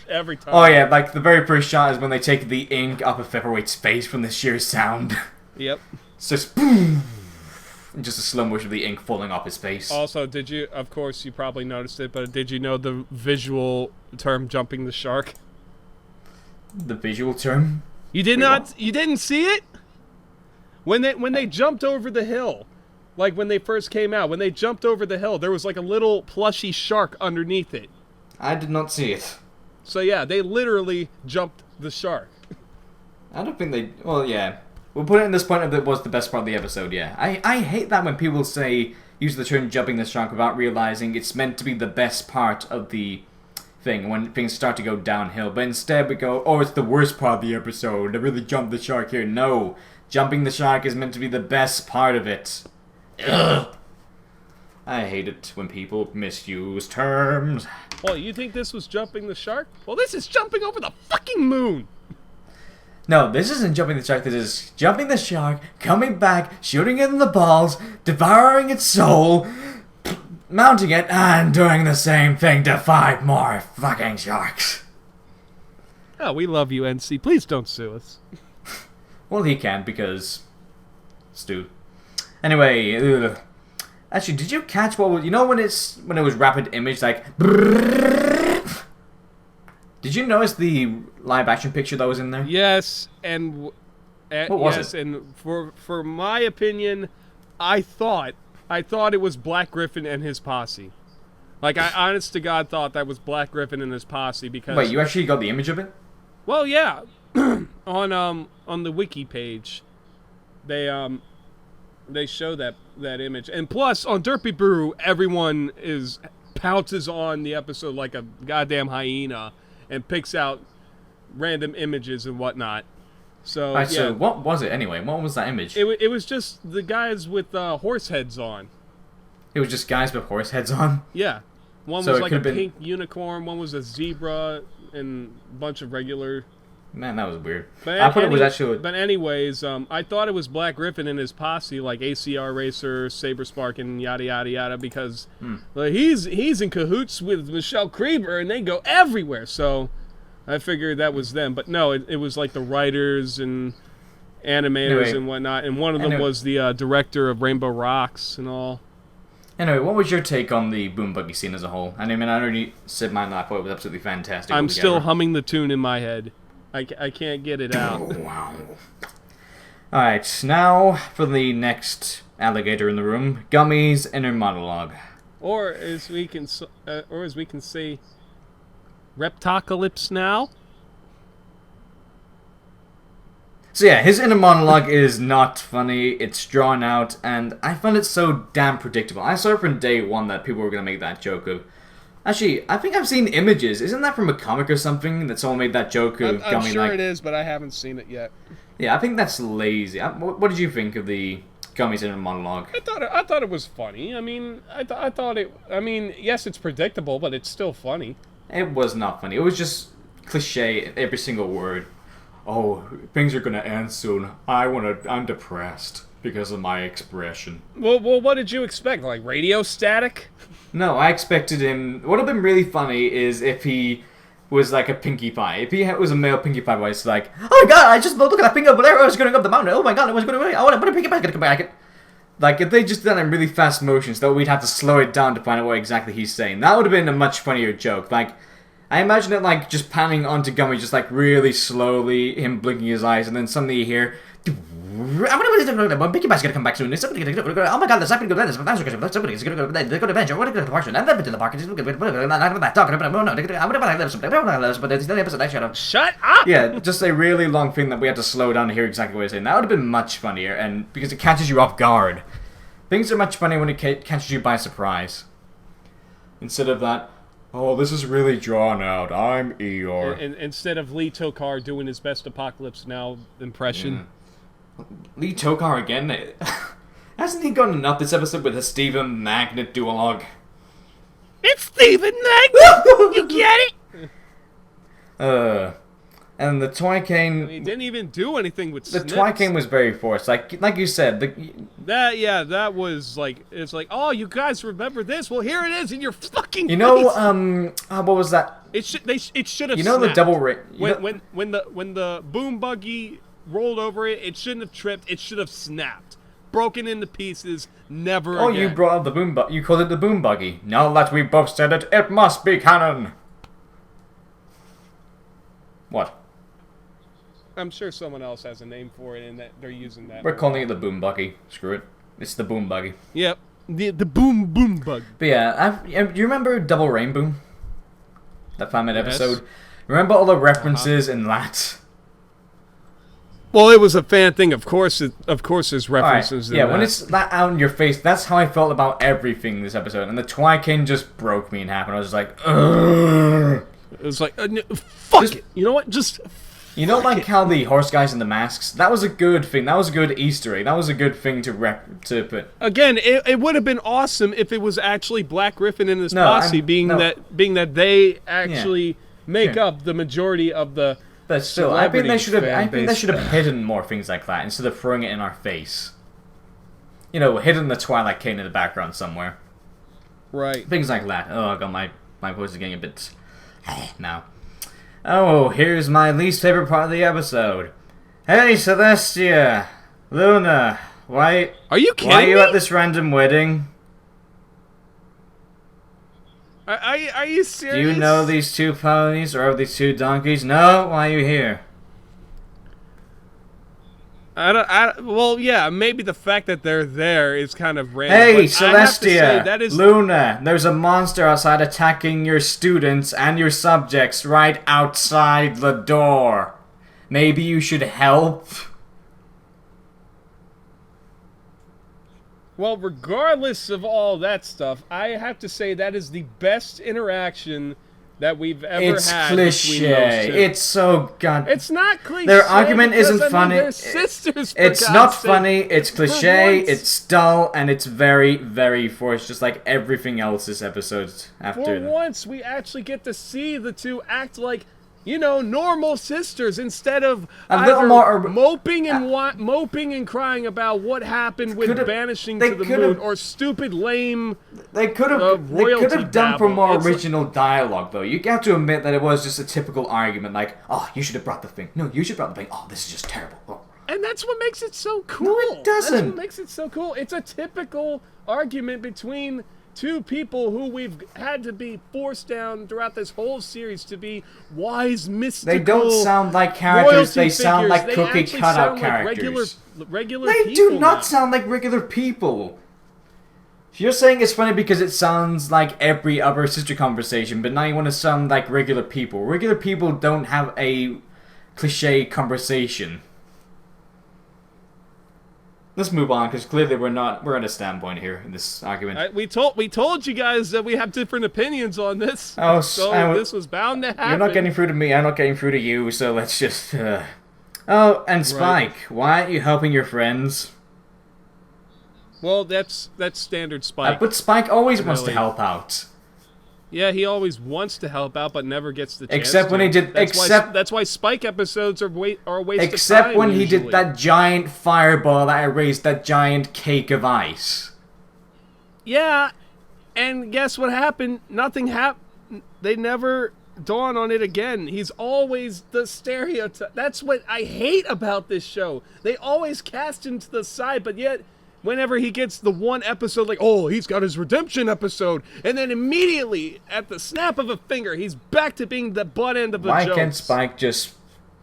every time. Oh yeah, like the very first shot is when they take the ink off of Featherweight's face from the sheer sound. Yep. It's just boom, and just a slow motion of the ink falling off his face. Also, of course you probably noticed it, but did you know the visual term jumping the shark? The visual term? You didn't see it? When they jumped over the hill. Like, when they first came out, when they jumped over the hill, there was, like, a little plushy shark underneath it. I did not see it. So, yeah, they literally jumped the shark. I don't think they... Well, yeah. We'll put it in this point of it was the best part of the episode, yeah. I hate that when people use the term jumping the shark without realizing it's meant to be the best part of the thing, when things start to go downhill. But instead we go, oh, it's the worst part of the episode. They really jumped the shark here. No. Jumping the shark is meant to be the best part of it. Ugh. I hate it when people misuse terms. Well, you think this was jumping the shark? Well, this is jumping over the fucking moon! No, this isn't jumping the shark. This is jumping the shark, coming back, shooting it in the balls, devouring its soul, mounting it, and doing the same thing to 5 more fucking sharks. Oh, we love you, NC. Please don't sue us. Well, he can, because... Stu. Anyway, actually, did you catch what was... You know when it was rapid image, like... Did you notice the live action picture that was in there? Yes, and... what was it? And for my opinion, I thought it was Black Griffin and his posse. Like, I honest to God thought that was Black Griffin and his posse because... Wait, you actually got the image of it? Well, yeah. on the wiki page, they show that image. And plus, on Derpy Brew, everyone pounces on the episode like a goddamn hyena and picks out random images and whatnot. So Alright, yeah, so what was it anyway? What was that image? it was just the guys with horse heads on. It was just guys with horse heads on. Yeah, one So was it like a could've been- pink unicorn, one was a zebra, and a bunch of regular. Man, that was weird. But I thought it was actually. But anyways, I thought it was Black Griffin and his posse, like ACR Racer, Saber Spark, and yada yada yada, because like, he's in cahoots with Michelle Creeber, and they go everywhere. So I figured that was them, but no, it was like the writers and animators Anyway. and whatnot, and one of them was the director of Rainbow Rocks and all. Anyway, what was your take on the Boom Buggy scene as a whole? I mean, I already said mine. I thought it was absolutely fantastic. I'm still altogether. humming the tune in my head. I can't get it out. Wow. Alright, now for the next alligator in the room, Gummy's inner monologue. Or as we can say, Reptocalypse now. So yeah, his inner monologue is not funny, it's drawn out, and I found it so damn predictable. I saw it from day one that people were going to make that joke of... Actually, I think I've seen images. Isn't that from a comic or something that someone made that joke of I'm Gummy sure like... it is, but I haven't seen it yet. Yeah, I think that's lazy. What did you think of the Gummy's inner monologue? I thought it was funny. I mean, I thought it. I mean, yes, it's predictable, but it's still funny. It was not funny. It was just cliche, every single word. Oh, things are gonna end soon. I'm depressed because of my expression. Well, what did you expect? Like radio static? No, I expected him... What would have been really funny is if he was like a Pinkie Pie. If he was a male Pinkie Pie where it's like, oh my god, I just look at that thing over there, I was going up the mountain, oh my god, I was going to... I want to Pinkie Pie, gonna come back. Like, if they just did that in really fast motions, though, we'd have to slow it down to find out what exactly he's saying. That would have been a much funnier joke. Like, I imagine it like just panning onto Gummy, just like really slowly, him blinking his eyes, and then suddenly you hear... Pinkie Pie's gonna come back soon. Oh my god, there's something good. Somebody's gonna go. They're going to bench. I want to go to the park. I've been to the park. Shut up! Yeah, just a really long thing that we had to slow down to hear exactly what he's saying. That would have been much funnier, and because it catches you off guard. Things are much funnier when it catches you by surprise. Instead of that, oh, this is really drawn out. I'm Eeyore. And instead of Lee Tokar doing his best Apocalypse Now impression. Lee Tokar again? Hasn't he gotten enough this episode with a Stephen Magnet duologue? It's Stephen Magnet! You get it? And the Toy Cane... He didn't even do anything with The Snips. Toy Cane was very forced. Like you said, That was like, it's like, oh, you guys remember this? Well, here it is in your fucking you know, face. what was that? It should have. You know the snapped. double ring... When the boom buggy rolled over it, it shouldn't have tripped. It should have snapped, broken into pieces. Never. Oh, again. you brought up the boom buggy. You called it the boom buggy. Now that we both said it, it must be canon. What? I'm sure someone else has a name for it, and that they're using that. We're calling it the boom buggy. Screw it. It's the boom buggy. Yep. The boom bug. But yeah, do you remember Double Rainbow? That 5-minute episode? Remember all the references in that? Well, it was a fan thing, of course. Of course, there's references. Right. Yeah, when it's that out in your face, that's how I felt about everything this episode. And the Toy Cane just broke me in half, and I was just like, ugh. It was like, fuck Just- it. You know what? Just. You know, like how the horse guys in the masks? That was a good thing. That was a good Easter egg. That was a good thing to put. Again, it would have been awesome if it was actually Black Griffin and his No, posse, being that they actually make Sure. up the majority of the. But still, I think they should have. Celebrity I think they should have hidden more things like that instead of throwing it in our face. You know, hidden the Twilight Cane in the background somewhere. Right. Things like that. Oh, God, my voice is getting a bit now. Oh, here's my least favorite part of the episode. Hey, Celestia, Luna, why? Are you kidding Why are you me? at this random wedding? Are you serious? Do you know these two ponies or these two donkeys? No? Why are you here? Well, yeah, maybe the fact that they're there is kind of random. Hey, but I have to say, Celestia! that is Luna! There's a monster outside attacking your students and your subjects right outside the door. Maybe you should help? Well, regardless of all that stuff, I have to say that is the best interaction that we've ever It's had between those cliche. two. It's so god. It's not cliche. Their argument because, isn't funny. They're sisters. For It's God's not sake. funny. It's cliche. once. It's dull, and it's very, very forced. Just like everything else this episode after. For once, we actually get to see the two act like, normal sisters instead of A little either more- moping and crying about what happened with Could've- banishing they to the could've- moon or stupid lame. They could have royalty done for babble. more It's like- original dialogue, though. You have to admit that it was just a typical argument, like, "Oh, you should have brought the thing. No, you should have brought the thing. Oh, this is just terrible." Oh. And that's what makes it so cool. No, it doesn't. That's what makes it so cool. It's a typical argument between two people who we've had to be forced down throughout this whole series to be wise, mystical. They don't sound like characters. royalty They sound figures. like They cookie actually cutout sound like characters. regular They people do not now. sound like regular people. You're saying it's funny because it sounds like every other sister conversation, but now you want to sound like regular people. Regular people don't have a cliche conversation. Let's move on, because clearly we're at a standpoint here in this argument. We told you guys that we have different opinions on this. Oh, so this was bound to happen. You're not getting through to me, I'm not getting through to you, so let's just, Oh, and Spike, why aren't you helping your friends? Well, that's standard Spike. But Spike always wants to Really. help out. Yeah, he always wants to help out, but never gets the chance. Except when to. he did- That's why Spike episodes are a waste of time. Except when he usually. did that giant fireball that erased that giant cake of ice. Yeah, and guess what happened? Nothing happened. They never dawn on it again. He's always the stereotype. That's what I hate about this show. They always cast him to the side, but yet whenever he gets the one episode, like, oh, he's got his redemption episode, and then immediately, at the snap of a finger, he's back to being the butt end of the Why jokes. can't Spike just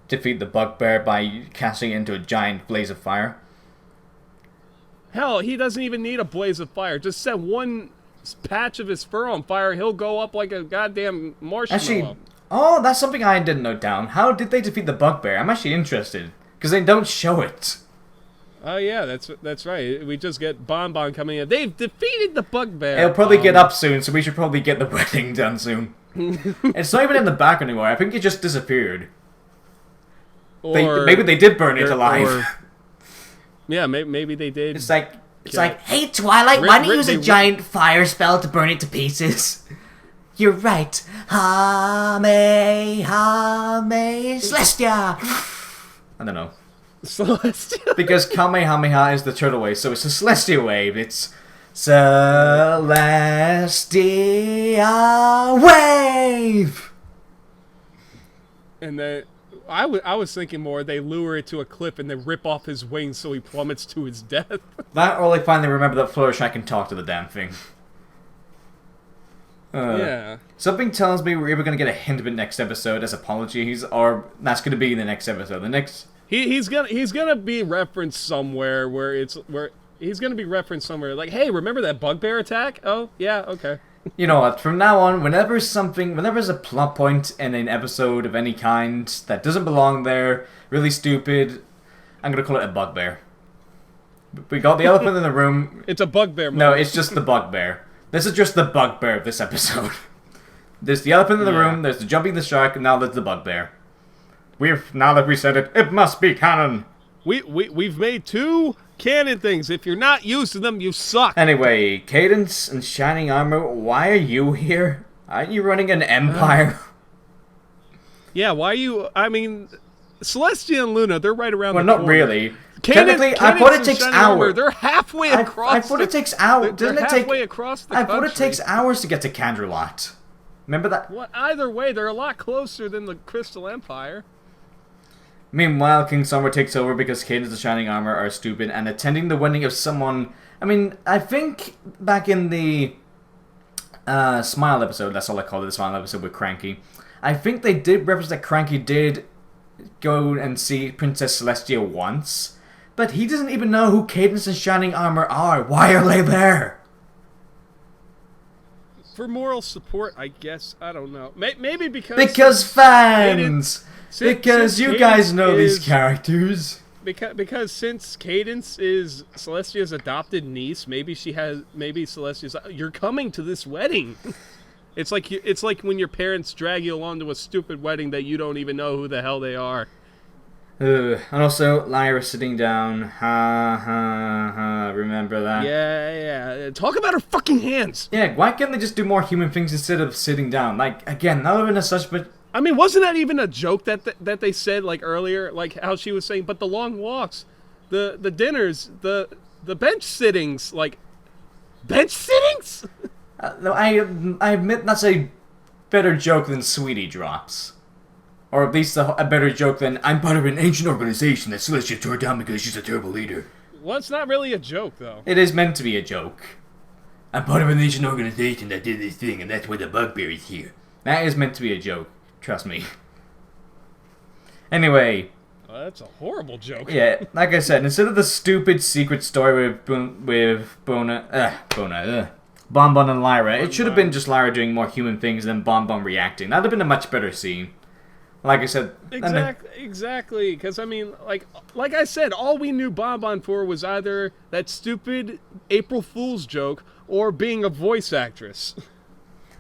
defeat the bugbear by casting it into a giant blaze of fire? Hell, he doesn't even need a blaze of fire. Just set one patch of his fur on fire, he'll go up like a goddamn marshmallow. Actually, that's something I didn't note down. How did they defeat the bugbear? I'm actually interested, because they don't show it. Oh yeah, that's right. We just get Bon coming in. They've defeated the bugbear. It'll probably get up soon, so we should probably get the wedding done soon. It's not even in the back anymore. I think it just disappeared. Maybe they did burn it alive. Yeah, maybe they did. It's like, Hey, Twilight, why don't you use they a giant fire spell to burn it to pieces? You're right. Hame, Celestia. I don't know. Celestia. Because Kamehameha is the turtle wave, so it's a Celestia wave. It's Celestia wave. And then I was thinking more they lure it to a cliff and then rip off his wings so he plummets to his death. That, or they finally remember that Fluttershy can talk to the damn thing. Yeah. Something tells me we're either going to get a hint of it next episode as apologies, or that's going to be in the next episode. The next... He's gonna be referenced somewhere where he's gonna be referenced somewhere like, hey, remember that bugbear attack? Oh yeah, okay. You know what, from now on, whenever there's a plot point in an episode of any kind that doesn't belong there, really stupid, I'm gonna call it a bugbear. We got the elephant in the room. It's a bugbear moment. No, it's just the bugbear. This is just the bugbear of this episode. There's the elephant in the room, there's the jumping the shark, and now there's the bugbear. Now that we said it, it must be canon. We've made two canon things. If you're not used to them, you suck. Anyway, Cadence and Shining Armor, why are you here? Aren't you running an empire? Yeah, why are you... I mean, Celestia and Luna, they're right around Well, the not corner. really. Cadence, Technically, I thought it and takes Shining Armor, hours. they're halfway across. I thought it takes hours. They're Doesn't it take? halfway across the I thought it country. takes hours to get to Candrelot. Remember that? Well, either way, they're a lot closer than the Crystal Empire. Meanwhile, King Summer takes over because Cadence and Shining Armor are stupid and attending the wedding of someone... I mean, I think back in the Smile episode, that's all I call it, the Smile episode with Cranky, I think they did reference that Cranky did go and see Princess Celestia once, but he doesn't even know who Cadence and Shining Armor are. Why are they there? For moral support, I guess. I don't know. Maybe because... Because fans! Because you guys know these is- characters. Because since Cadence is Celestia's adopted niece, maybe Celestia's... You're coming to this wedding. It's like when your parents drag you along to a stupid wedding that you don't even know who the hell they are. And also, Lyra sitting down. Ha ha ha. Remember that? Yeah. Talk about her fucking hands. Yeah, why can't they just do more human things instead of sitting down? Like, again, not even as such, but... I mean, wasn't that even a joke that they said, like, earlier? Like, how she was saying, but the long walks, the dinners, the bench sittings, like... Bench sittings? No, I admit that's a better joke than Sweetie Drops. Or at least a better joke than, I'm part of an ancient organization that Celestia tore down because she's a terrible leader. Well, it's not really a joke, though. It is meant to be a joke. I'm part of an ancient organization that did this thing, and that's why the bugbear is here. That is meant to be a joke. Trust me. Anyway. Well, that's a horrible joke. Yeah, like I said, instead of the stupid secret story with Bonbon and Lyra, it should have been just Lyra doing more human things than Bonbon reacting. That would have been a much better scene. Like I said... Exactly, because, I mean, like I said, all we knew Bonbon for was either that stupid April Fool's joke or being a voice actress.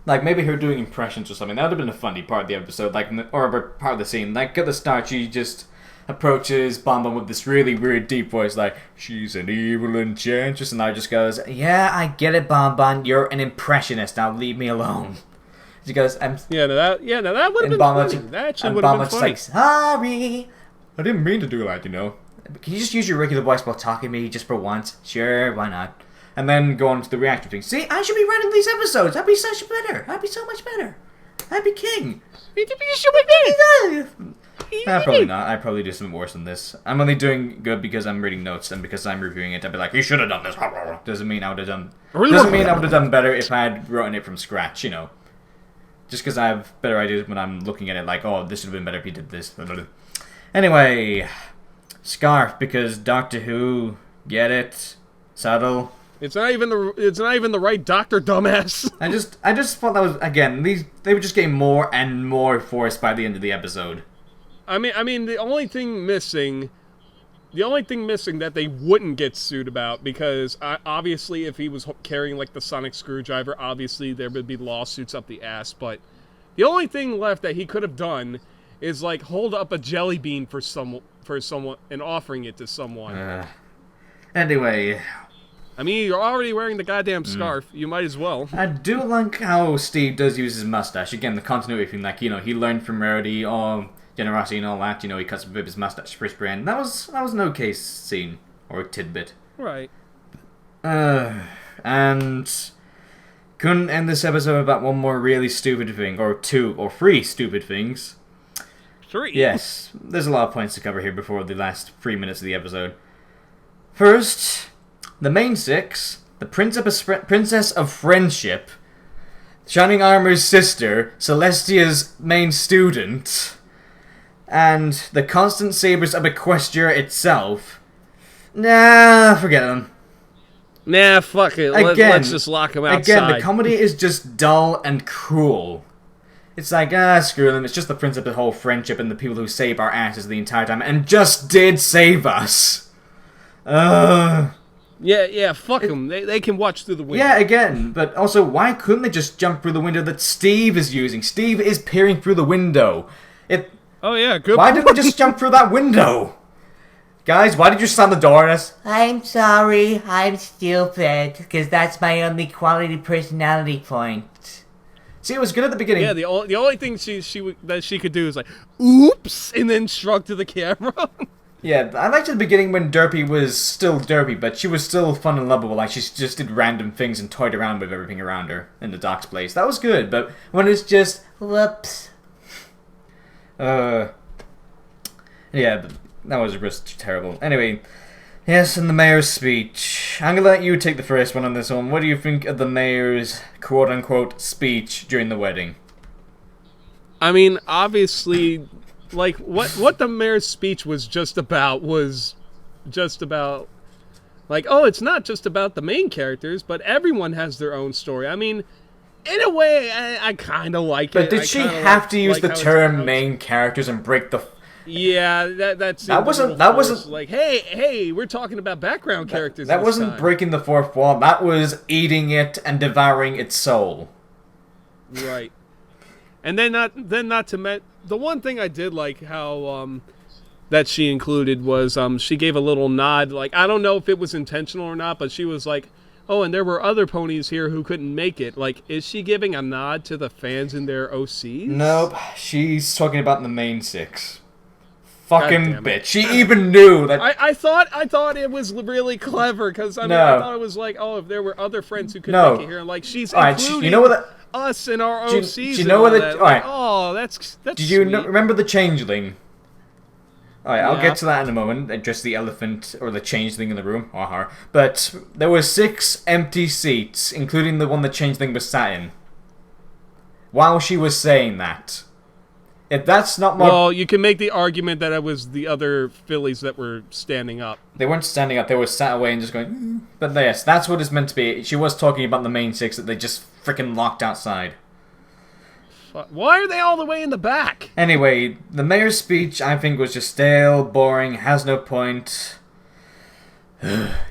Like, maybe her doing impressions or something. That would have been a funny part of the episode, like, or part of the scene. Like, at the start, she just approaches Bonbon with this really weird deep voice, like, she's an evil enchantress, and Lyra just goes, yeah, I get it, Bonbon, you're an impressionist, now leave me alone. She goes, Now that would have been funny. That actually would have been funny. Like, sorry, I didn't mean to do that, you know. Can you just use your regular voice while talking to me just for once? Sure, why not? And then go on to the reactor thing. See, I should be writing these episodes. I'd be so much better. I'd be king. Probably not. I'd probably do something worse than this. I'm only doing good because I'm reading notes and because I'm reviewing it. I'd be like, you should have done this. Doesn't mean I would have done better if I had written it from scratch, you know. Just because I have better ideas when I'm looking at it, like, oh, this would have been better if you did this. Anyway, Scarf, because Doctor Who, get it? Subtle. It's not even the right doctor, dumbass. I just thought that was, again, they were just getting more and more forced by the end of the episode. I mean, the only thing missing that they wouldn't get sued about, because obviously if he was carrying, like, the sonic screwdriver, obviously there would be lawsuits up the ass, but the only thing left that he could have done is, like, hold up a jelly bean for someone and offering it to someone. Anyway. I mean, you're already wearing the goddamn scarf. You might as well. I do like how Steve does use his mustache. Again, the continuity thing, like, you know, he learned from Rarity, generosity and all that, you know, he cuts a bit of his mustache first brand. That was an okay scene, or tidbit. Right. And couldn't end this episode without one more really stupid thing, or two, or three stupid things. Three? Yes, there's a lot of points to cover here before the last 3 minutes of the episode. First, the main six, the Princess of Friendship, Shining Armor's sister, Celestia's main student, and the Constant Sabers of Equestria itself. Nah, forget them. Nah, fuck it. Let's just lock them outside. Again, the comedy is just dull and cruel. It's like, screw them. It's just the Prince of the whole friendship and the people who save our asses the entire time, and just did save us. Yeah, fuck them. They can watch through the window. Yeah, again, but also, why couldn't they just jump through the window that Steve is using? Steve is peering through the window. Oh yeah, good. Why didn't they just jump through that window? Guys, why did you slam the door on us? I'm sorry, I'm stupid, because that's my only quality personality point. See, it was good at the beginning. Yeah, the only thing she could do is like, oops, and then shrug to the camera. Yeah, I liked at the beginning when Derpy was still Derpy, but she was still fun and lovable. Like, she just did random things and toyed around with everything around her in the Doc's place. That was good, but when it's just, whoops. Yeah, but that was just terrible. Anyway, yes, and the mayor's speech. I'm gonna let you take the first one on this one. What do you think of the mayor's quote-unquote speech during the wedding? I mean, obviously, like, what the mayor's speech was just about, like, oh, it's not just about the main characters, but everyone has their own story. I mean, in a way, I kind of like it. But did she have to use the term main characters and break the... Yeah, that wasn't like, hey, we're talking about background characters. That wasn't breaking the fourth wall. That was eating it and devouring its soul. Right. And then not to mention, the one thing I did like how that she included was she gave a little nod. Like, I don't know if it was intentional or not, but she was like, oh, and there were other ponies here who couldn't make it. Like, is she giving a nod to the fans in their OCs? Nope. She's talking about the main 6. Fucking God damn bitch. it. She even knew that... I thought it was really clever, because I thought it was like, oh, if there were other friends who couldn't make it here, and like, she's including you know what us in our OCs. Do you know what that. Alright. Oh, that's Did you sweet. remember the changeling? Alright, I'll Yeah. get to that in a moment. Address the elephant or the changeling in the room. But there were 6 empty seats, including the one the changeling was sat in. While she was saying that. If that's not more... Well, you can make the argument that it was the other fillies that were standing up. They weren't standing up, they were sat away and just going... But yes, that's what it's meant to be. She was talking about the main 6 that they just freaking locked outside. Why are they all the way in the back? Anyway, the mayor's speech, I think, was just stale, boring, has no point.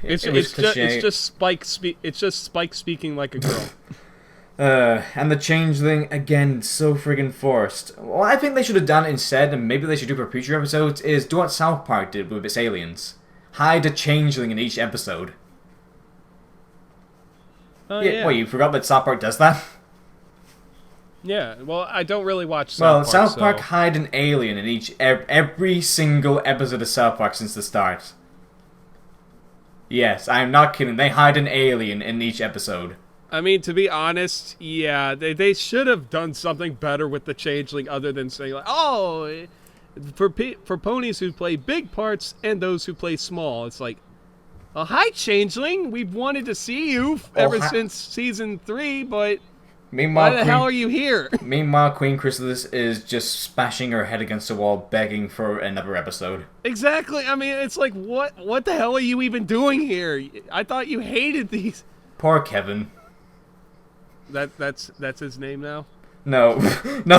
It's just Spike speaking like a girl. And the changeling, again, so friggin' forced. What I think they should have done instead, and maybe they should do for future episodes, is do what South Park did with its aliens. Hide a changeling in each episode. Yeah. What, you forgot that South Park does that? Yeah, well, I don't really watch South Park. South Park hide an alien in every single episode of South Park since the start. Yes, I'm not kidding. They hide an alien in each episode. I mean, to be honest, yeah, they should have done something better with the changeling other than saying, like, oh, for ponies who play big parts and those who play small. It's like, oh, hi, changeling. We've wanted to see you ever since season 3, but why the hell are you here? Meanwhile, Queen Chrysalis is just smashing her head against the wall, begging for another episode. Exactly. I mean, it's like, what the hell are you even doing here? I thought you hated these. Poor Kevin. That's his name now? No. No.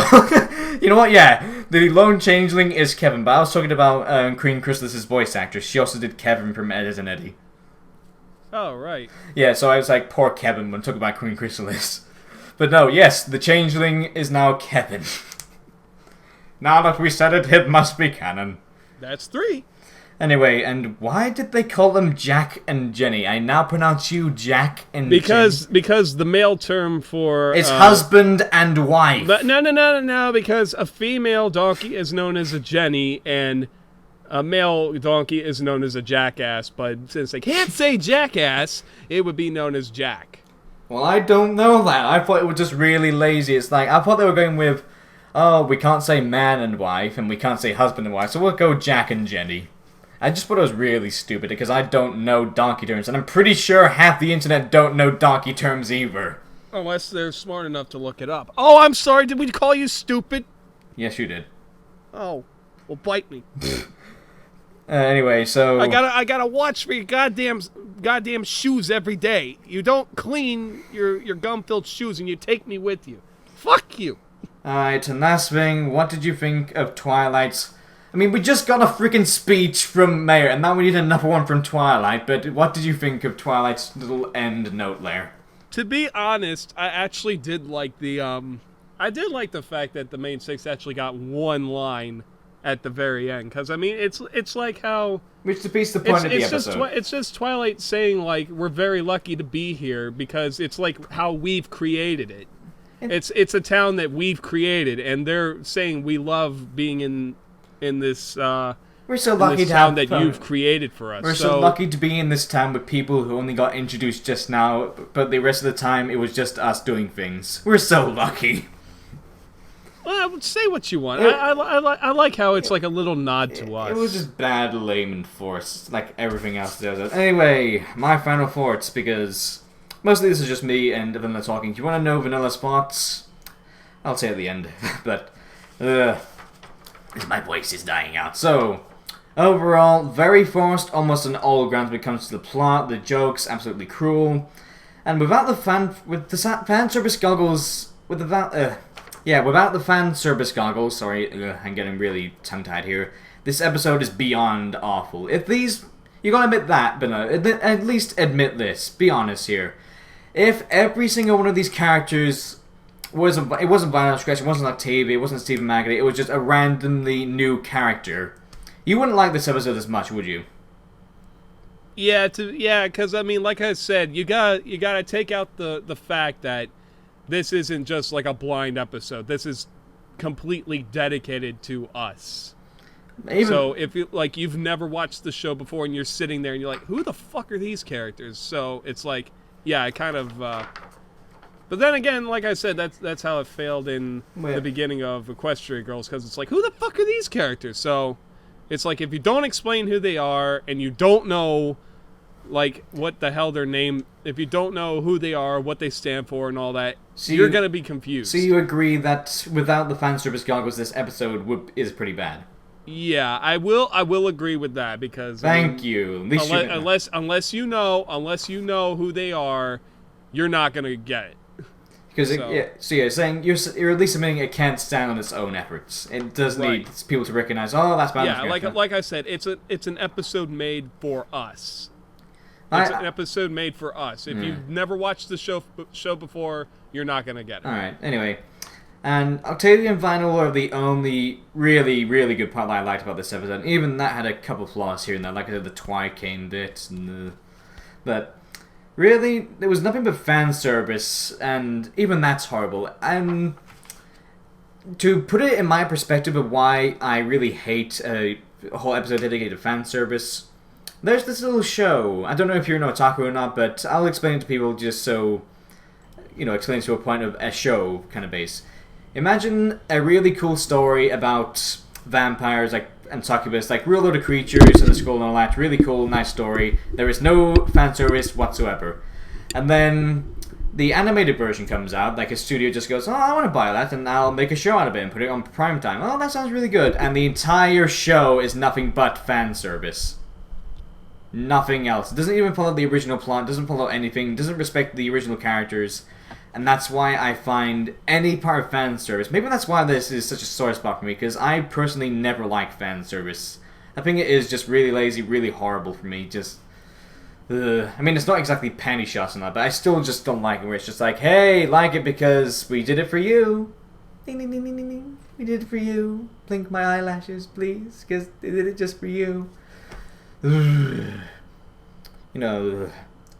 You know what? Yeah. The lone changeling is Kevin, but I was talking about Queen Chrysalis' voice actress. She also did Kevin from Ed, and Eddie. Oh, right. Yeah, so I was like, poor Kevin when talking about Queen Chrysalis. But no, yes, the changeling is now Kevin. Now that we said it, it must be canon. That's 3. Anyway, and why did they call them Jack and Jenny? I now pronounce you Jack and Jenny. Because the male term for... It's husband and wife. But no, because a female donkey is known as a Jenny, and a male donkey is known as a jackass, but since they can't say jackass, it would be known as Jack. Well, I don't know that. I thought it was just really lazy. It's like, I thought they were going with, oh, we can't say man and wife, and we can't say husband and wife, so we'll go Jack and Jenny. I just thought it was really stupid, because I don't know donkey terms, and I'm pretty sure half the internet don't know donkey terms either. Unless they're smart enough to look it up. Oh, I'm sorry, did we call you stupid? Yes, you did. Oh, well, bite me. Anyway, so... I gotta watch for your goddamn shoes every day. You don't clean your gum-filled shoes, and you take me with you. Fuck you! Alright, and last thing, what did you think of Twilight's... I mean, we just got a freaking speech from Mayor, and now we need another one from Twilight, but what did you think of Twilight's little end note there? To be honest, I actually did like the, I did like the fact that the main 6 actually got one line at the very end, because, I mean, it's like how... Which defeats the point of the episode. It's just Twilight saying, like, we're very lucky to be here, because it's like how we've created it. It's a town that we've created, and they're saying we love being in this we're so lucky to town have that you've created for us. We're so lucky to be in this town with people who only got introduced just now, but the rest of the time it was just us doing things. We're so lucky. Well, say what you want. I like how it's like a little nod to us. It was just bad, lame, and forced, like everything else does. Anyway, my final thoughts, because mostly this is just me and Vanilla talking. If you want to know Vanilla's thoughts, I'll say at the end. But, my voice is dying out. So, overall, very forced, almost on all grounds when it comes to the plot, the jokes, absolutely cruel. And without the fan service goggles, without the fan service goggles, sorry, I'm getting really tongue-tied here, this episode is beyond awful. If these, you gotta admit that, but at least admit this, be honest here. If every single one of these characters it wasn't Vinyl Scratch, it wasn't Octavia, it wasn't Stephen Maggett, it was just a randomly new character. You wouldn't like this episode as much, would you? Yeah, because I mean, like I said, you gotta take out the fact that this isn't just like a blind episode. This is completely dedicated to us. So if you've never watched the show before and you're sitting there and you're like, who the fuck are these characters? So it's like, yeah, I kind of. But then again, like I said, that's how it failed in the beginning of Equestria Girls, because it's like, who the fuck are these characters? So it's like, if you don't explain who they are and you don't know, like, what the hell their name, if you don't know who they are, what they stand for, and all that, you're gonna be confused. So you agree that without the fan service goggles, this episode is pretty bad? Yeah, I will agree with that, because Thank you. At least unless you know who they are, you're not gonna get it. Because you're saying you're at least admitting it can't stand on its own efforts. It does need people to recognize. Oh, that's bad. Yeah, like I said, it's an episode made for us. It's an episode made for us. If you've never watched the show before, you're not gonna get it. All right. Anyway. And Octavia and Vinyl are the only really, really good part that I liked about this episode. Even that had a couple flaws here and there, like I said, the Twi-Cane bit. But really, there was nothing but fan service, and even that's horrible. And to put it in my perspective of why I really hate a whole episode dedicated to fan service, there's this little show. I don't know if you're an otaku or not, but I'll explain it to people just so, explain it to a point of a show kind of base. Imagine a really cool story about vampires and succubus, like real load of creatures and the skull and all that. Really cool, nice story. There is no fan service whatsoever. And then the animated version comes out, like a studio just goes, oh, I want to buy that, and I'll make a show out of it and put it on primetime. Oh, that sounds really good. And the entire show is nothing but fan service. Nothing else. It doesn't even follow the original plot, doesn't follow anything, doesn't respect the original characters. And that's why I find any part of fan service, maybe that's why this is such a sore spot for me, because I personally never like fan service. I think it is just really lazy, really horrible for me, I mean, it's not exactly panty shots and that, but I still just don't like it, where it's just like, hey, like it because we did it for you. Ding, ding, ding, ding, ding, ding. We did it for you. Blink my eyelashes, please, because they did it just for you.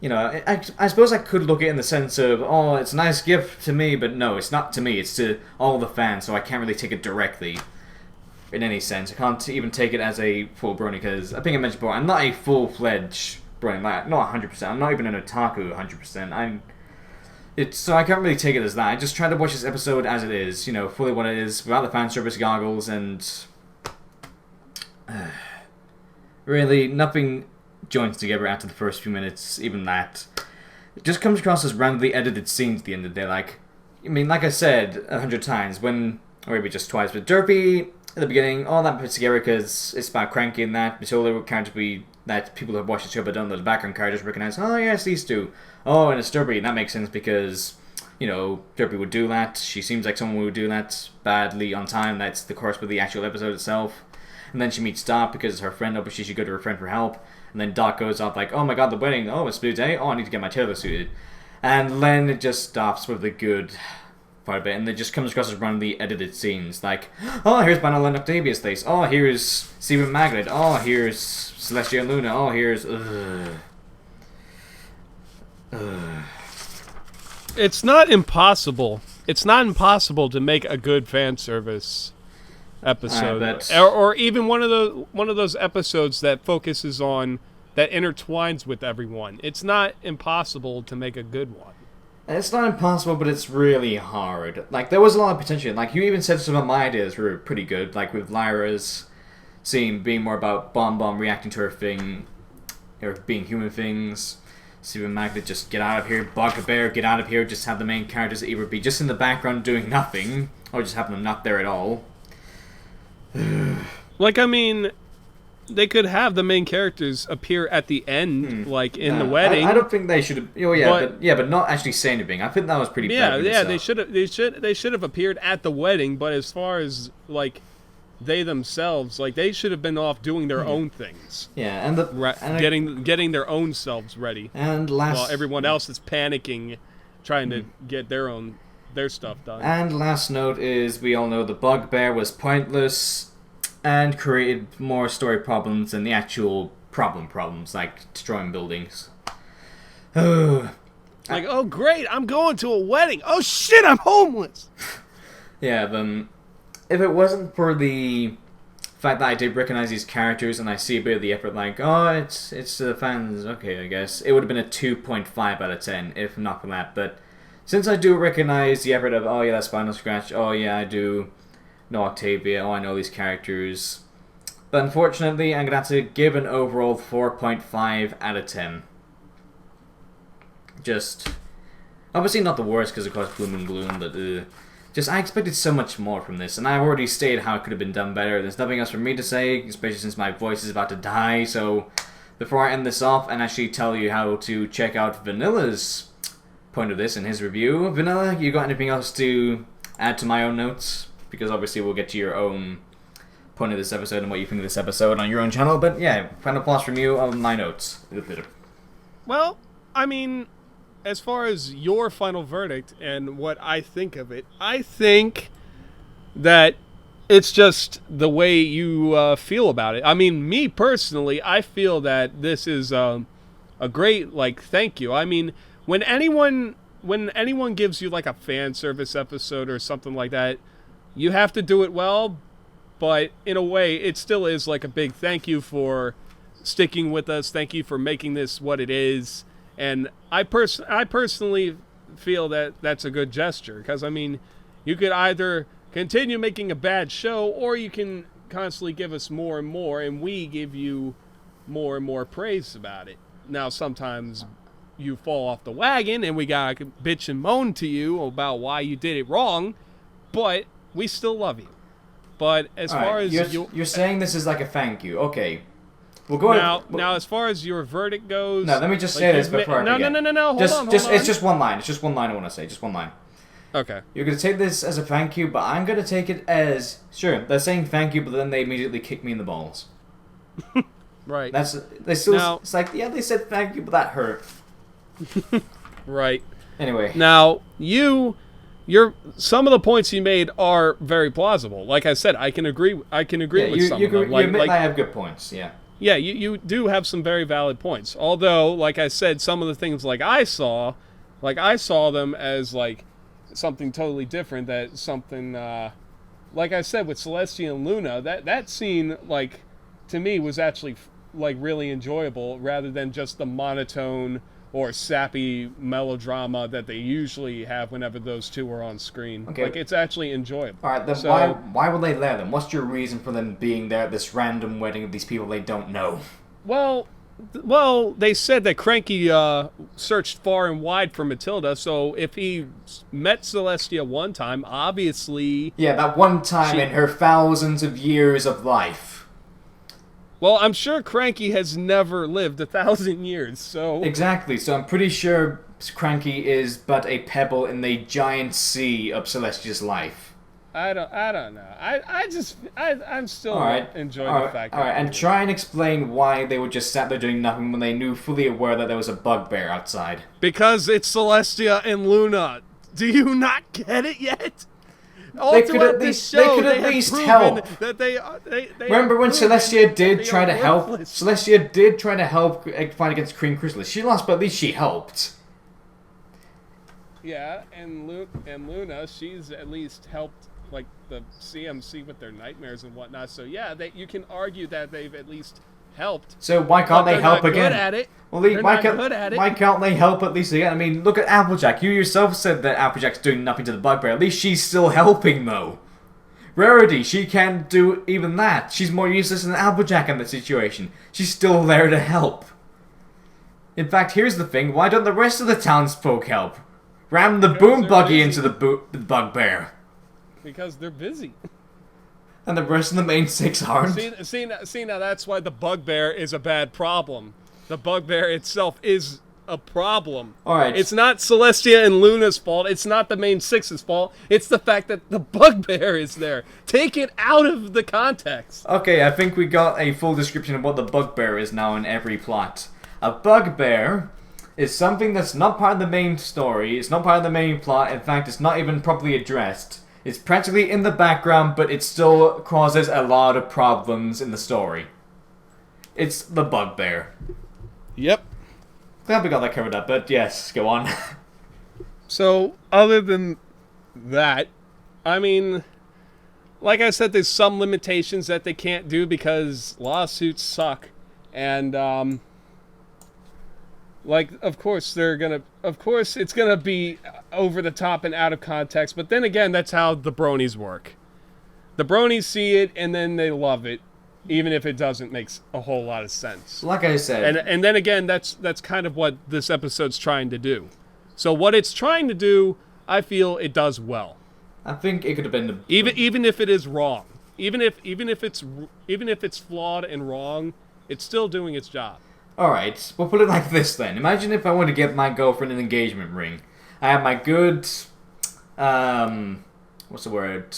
I suppose I could look at it in the sense of, oh, it's a nice gift to me, but no, it's not to me, it's to all the fans, so I can't really take it directly in any sense. I can't even take it as a full brony, because I think I mentioned before, I'm not a full-fledged brony, not 100%, I'm not even an otaku 100%, so I can't really take it as that. I just try to watch this episode as it is, fully what it is, without the fan service goggles, and really, nothing joins together after the first few minutes, even that. It just comes across as randomly edited scenes at the end of the day. Like I said 100 times, or maybe just twice, but Derpy at the beginning, all that puts together because it's about Cranky and that. Matilda can't be that people who have watched the show but don't know the background characters recognize, oh yes, these two. Oh, and it's Derpy, and that makes sense because, Derpy would do that. She seems like someone who would do that badly on time. That's the course with the actual episode itself. And then she meets Dot because it's her friend, but she should go to her friend for help. And then Dot goes off like, oh my god, the wedding, oh, it's blue day, oh, I need to get my tailor suited. And then it just stops with the good part of it, and it just comes across as randomly edited scenes. Like, oh, here's Banal and Octavia's face, oh, here's Stephen Magnet, oh, here's Celestia and Luna, oh, here's... It's not impossible. It's not impossible to make a good fan service episode, or even one of those episodes that focuses on, that intertwines with everyone. It's not impossible to make a good one. It's not impossible, but it's really hard. Like, there was a lot of potential. Like, you even said some of my ideas were pretty good, like with Lyra's scene being more about Bomb reacting to her thing, or being human things. Stephen Magnet, just get out of here. Bugbear, get out of here. Just have the main characters either be just in the background doing nothing, or just have them not there at all. Like, I mean, they could have the main characters appear at the end, like in the wedding. I don't think they should have. Oh yeah, but not actually say anything. I think that was pretty bad. Yeah, they should have appeared at the wedding. But as far as like they themselves, like they should have been off doing their own things. Yeah, and getting their own selves ready. And while everyone else is panicking, trying to get their own their stuff done. And last note is, we all know the bugbear was pointless and created more story problems than the actual problems, like destroying buildings. Like, oh great, I'm going to a wedding. Oh shit, I'm homeless. Yeah, if it wasn't for the fact that I did recognize these characters and I see a bit of the effort, like, oh, it's the fans, okay, I guess, it would have been a 2.5 out of 10, if not for that. But since I do recognize the effort of, oh yeah, that's Final Scratch, oh yeah, I do know Octavia, oh, I know these characters. But unfortunately, I'm going to have to give an overall 4.5 out of 10. Just, obviously not the worst, because of course Bloom and Gloom, but just, I expected so much more from this, and I've already stated how it could have been done better. There's nothing else for me to say, especially since my voice is about to die. So before I end this off and actually tell you how to check out Vanilla's point of this in his review, Vanilla, you got anything else to add to my own notes? Because obviously we'll get to your own point of this episode and what you think of this episode on your own channel. But yeah, final applause from you on my notes. Well, I mean, as far as your final verdict and what I think of it, I think that it's just the way you feel about it. I mean, me personally, I feel that this is a great, like, thank you. I mean, when anyone gives you like a fan service episode or something like that, you have to do it well, but in a way, it still is like a big thank you for sticking with us. Thank you for making this what it is. And I personally feel that that's a good gesture, because, I mean, you could either continue making a bad show, or you can constantly give us more and more, and we give you more and more praise about it. Now, sometimes you fall off the wagon, and we gotta bitch and moan to you about why you did it wrong, but we still love you. But as far as you're saying this is like a thank you, okay. We'll go now, as far as your verdict goes... No, let me just say this before I forget. No, hold on. It's just one line. It's just one line I want to say. Just one line. Okay. You're going to take this as a thank you, but I'm going to take it as... Sure, they're saying thank you, but then they immediately kick me in the balls. Right. It's like, yeah, they said thank you, but that hurt. Right. Anyway. Now, some of the points you made are very plausible. Like I said, I can agree with some of them. You admit I have good points, yeah. Yeah, you do have some very valid points. Although, like I said, some of the things I saw them as like something totally different. That something, like I said, with Celestia and Luna, that scene, like, to me was actually like really enjoyable, rather than just the monotone or sappy melodrama that they usually have whenever those two are on screen. Okay. Like, it's actually enjoyable. Alright, then why would they let them? What's your reason for them being there at this random wedding of these people they don't know? Well, they said that Cranky searched far and wide for Matilda, so if he met Celestia one time, obviously... Yeah, that one time in her thousands of years of life. Well, I'm sure Cranky has never lived 1,000 years, so... Exactly, so I'm pretty sure Cranky is but a pebble in the giant sea of Celestia's life. I don't know. I'm still enjoying the fact that... Alright, and try and explain why they were just sat there doing nothing when they knew fully aware that there was a bugbear outside. Because it's Celestia and Luna. Do you not get it yet? They could at least help. That they remember when Celestia did try to help? Celestia did try to help fight against Cream Chrysalis. She lost, but at least she helped. Yeah, and Luna, she's at least helped, like, the CMC with their nightmares and whatnot. So yeah, you can argue that they've at least helped. So why can't they help again? Good at it. Well, why can't they help at least again? I mean, look at Applejack. You yourself said that Applejack's doing nothing to the bugbear. At least she's still helping, though. Rarity, she can't do even that. She's more useless than Applejack in the situation. She's still there to help. In fact, here's the thing. Why don't the rest of the townsfolk help? Ram the boom buggy into the bugbear. Because they're busy. And the rest of the main six aren't. See, now that's why the bugbear is a bad problem. The bugbear itself is a problem. Alright. It's not Celestia and Luna's fault. It's not the main six's fault. It's the fact that the bugbear is there. Take it out of the context. Okay, I think we got a full description of what the bugbear is now in every plot. A bugbear is something that's not part of the main story, it's not part of the main plot, in fact, it's not even properly addressed. It's practically in the background, but it still causes a lot of problems in the story. It's the bugbear. Yep. Glad we got that covered up, but yes, go on. So, other than that, I mean, like I said, there's some limitations that they can't do because lawsuits suck. And, of course it's gonna be over the top and out of context, but then again, that's how the bronies work. The bronies see it, and then they love it, even if it doesn't make a whole lot of sense. Like I said... And then again, that's kind of what this episode's trying to do. So what it's trying to do, I feel it does well. I think it could have been... Even if it is wrong. Even if it's flawed and wrong, it's still doing its job. Alright, we'll put it like this then. Imagine if I want to get my girlfriend an engagement ring. I have my good... what's the word?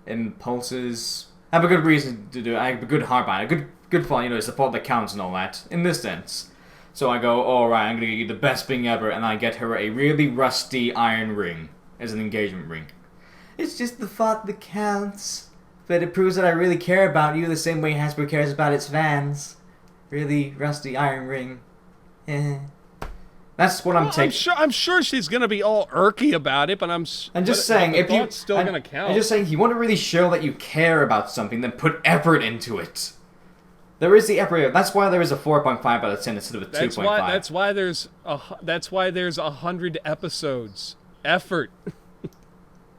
Impulses. I have a good reason to do it. I have a good heart behind it. Good fun, it's the thought that counts and all that. In this sense. So I go, alright, I'm going to get you the best thing ever, and I get her a really rusty iron ring as an engagement ring. It's just the thought that counts. But it proves that I really care about you the same way Hasbro cares about its fans. Really rusty iron ring. That's what I'm taking. I'm sure she's gonna be all irky about it, but I'm just saying, if you still gonna count. I'm just saying, if you want to really show that you care about something, then put effort into it. There is the effort. That's why there is a 4.5 out of 10 instead of a 2.5. That's why there's 100 episodes. Effort.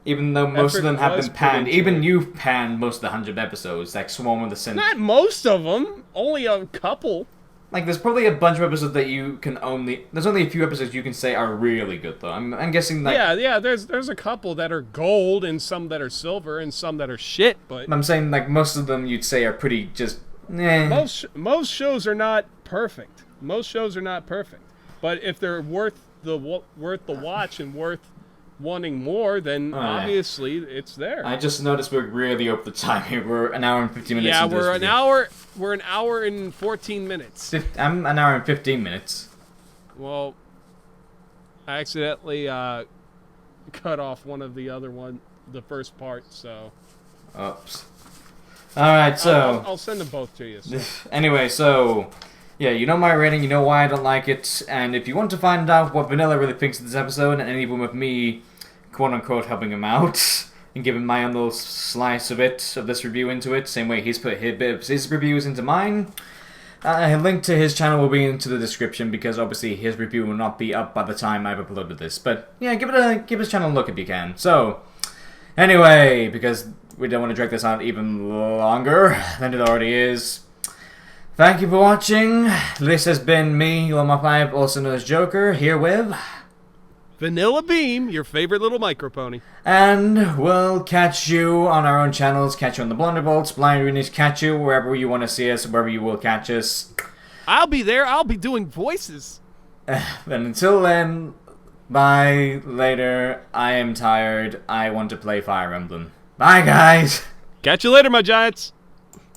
Even though most of them have been panned. Even you've panned most of the 100 episodes, like Swarm of the Sin. Not most of them. Only a couple. Like, there's probably a bunch of episodes that you can only... There's only a few episodes you can say are really good, though. I'm guessing that... Yeah, there's a couple that are gold, and some that are silver, and some that are shit, but... I'm saying, like, most of them you'd say are pretty just... Eh. Most shows are not perfect. But if they're worth the watch and worth wanting more, then obviously it's there. I just noticed we're really over the time here. We're an hour and 50 minutes. Yeah, we're an hour and 14 minutes. I'm an hour and 15 minutes. Well, I accidentally cut off the first part, so. Oops. Alright, so... I'll send them both to you. So. Anyway, so... Yeah, you know my rating, you know why I don't like it, and if you want to find out what Vanilla really thinks of this episode, and even with me, quote-unquote, helping him out, and giving my own little slice of this review into it, same way he's put his reviews into mine, a link to his channel will be into the description, because obviously his review will not be up by the time I've uploaded this, but yeah, give his channel a look if you can. So, anyway, because we don't want to drag this out even longer than it already is, thank you for watching. This has been me, Loma5, also known as Joker, here with... Vanilla Beam, your favorite little micro pony. And we'll catch you on our own channels, catch you on the Blunderbolts, Blind Roonies, catch you wherever you want to see us, wherever you will catch us. I'll be there, I'll be doing voices. And until then, bye, later, I am tired, I want to play Fire Emblem. Bye, guys! Catch you later, my giants!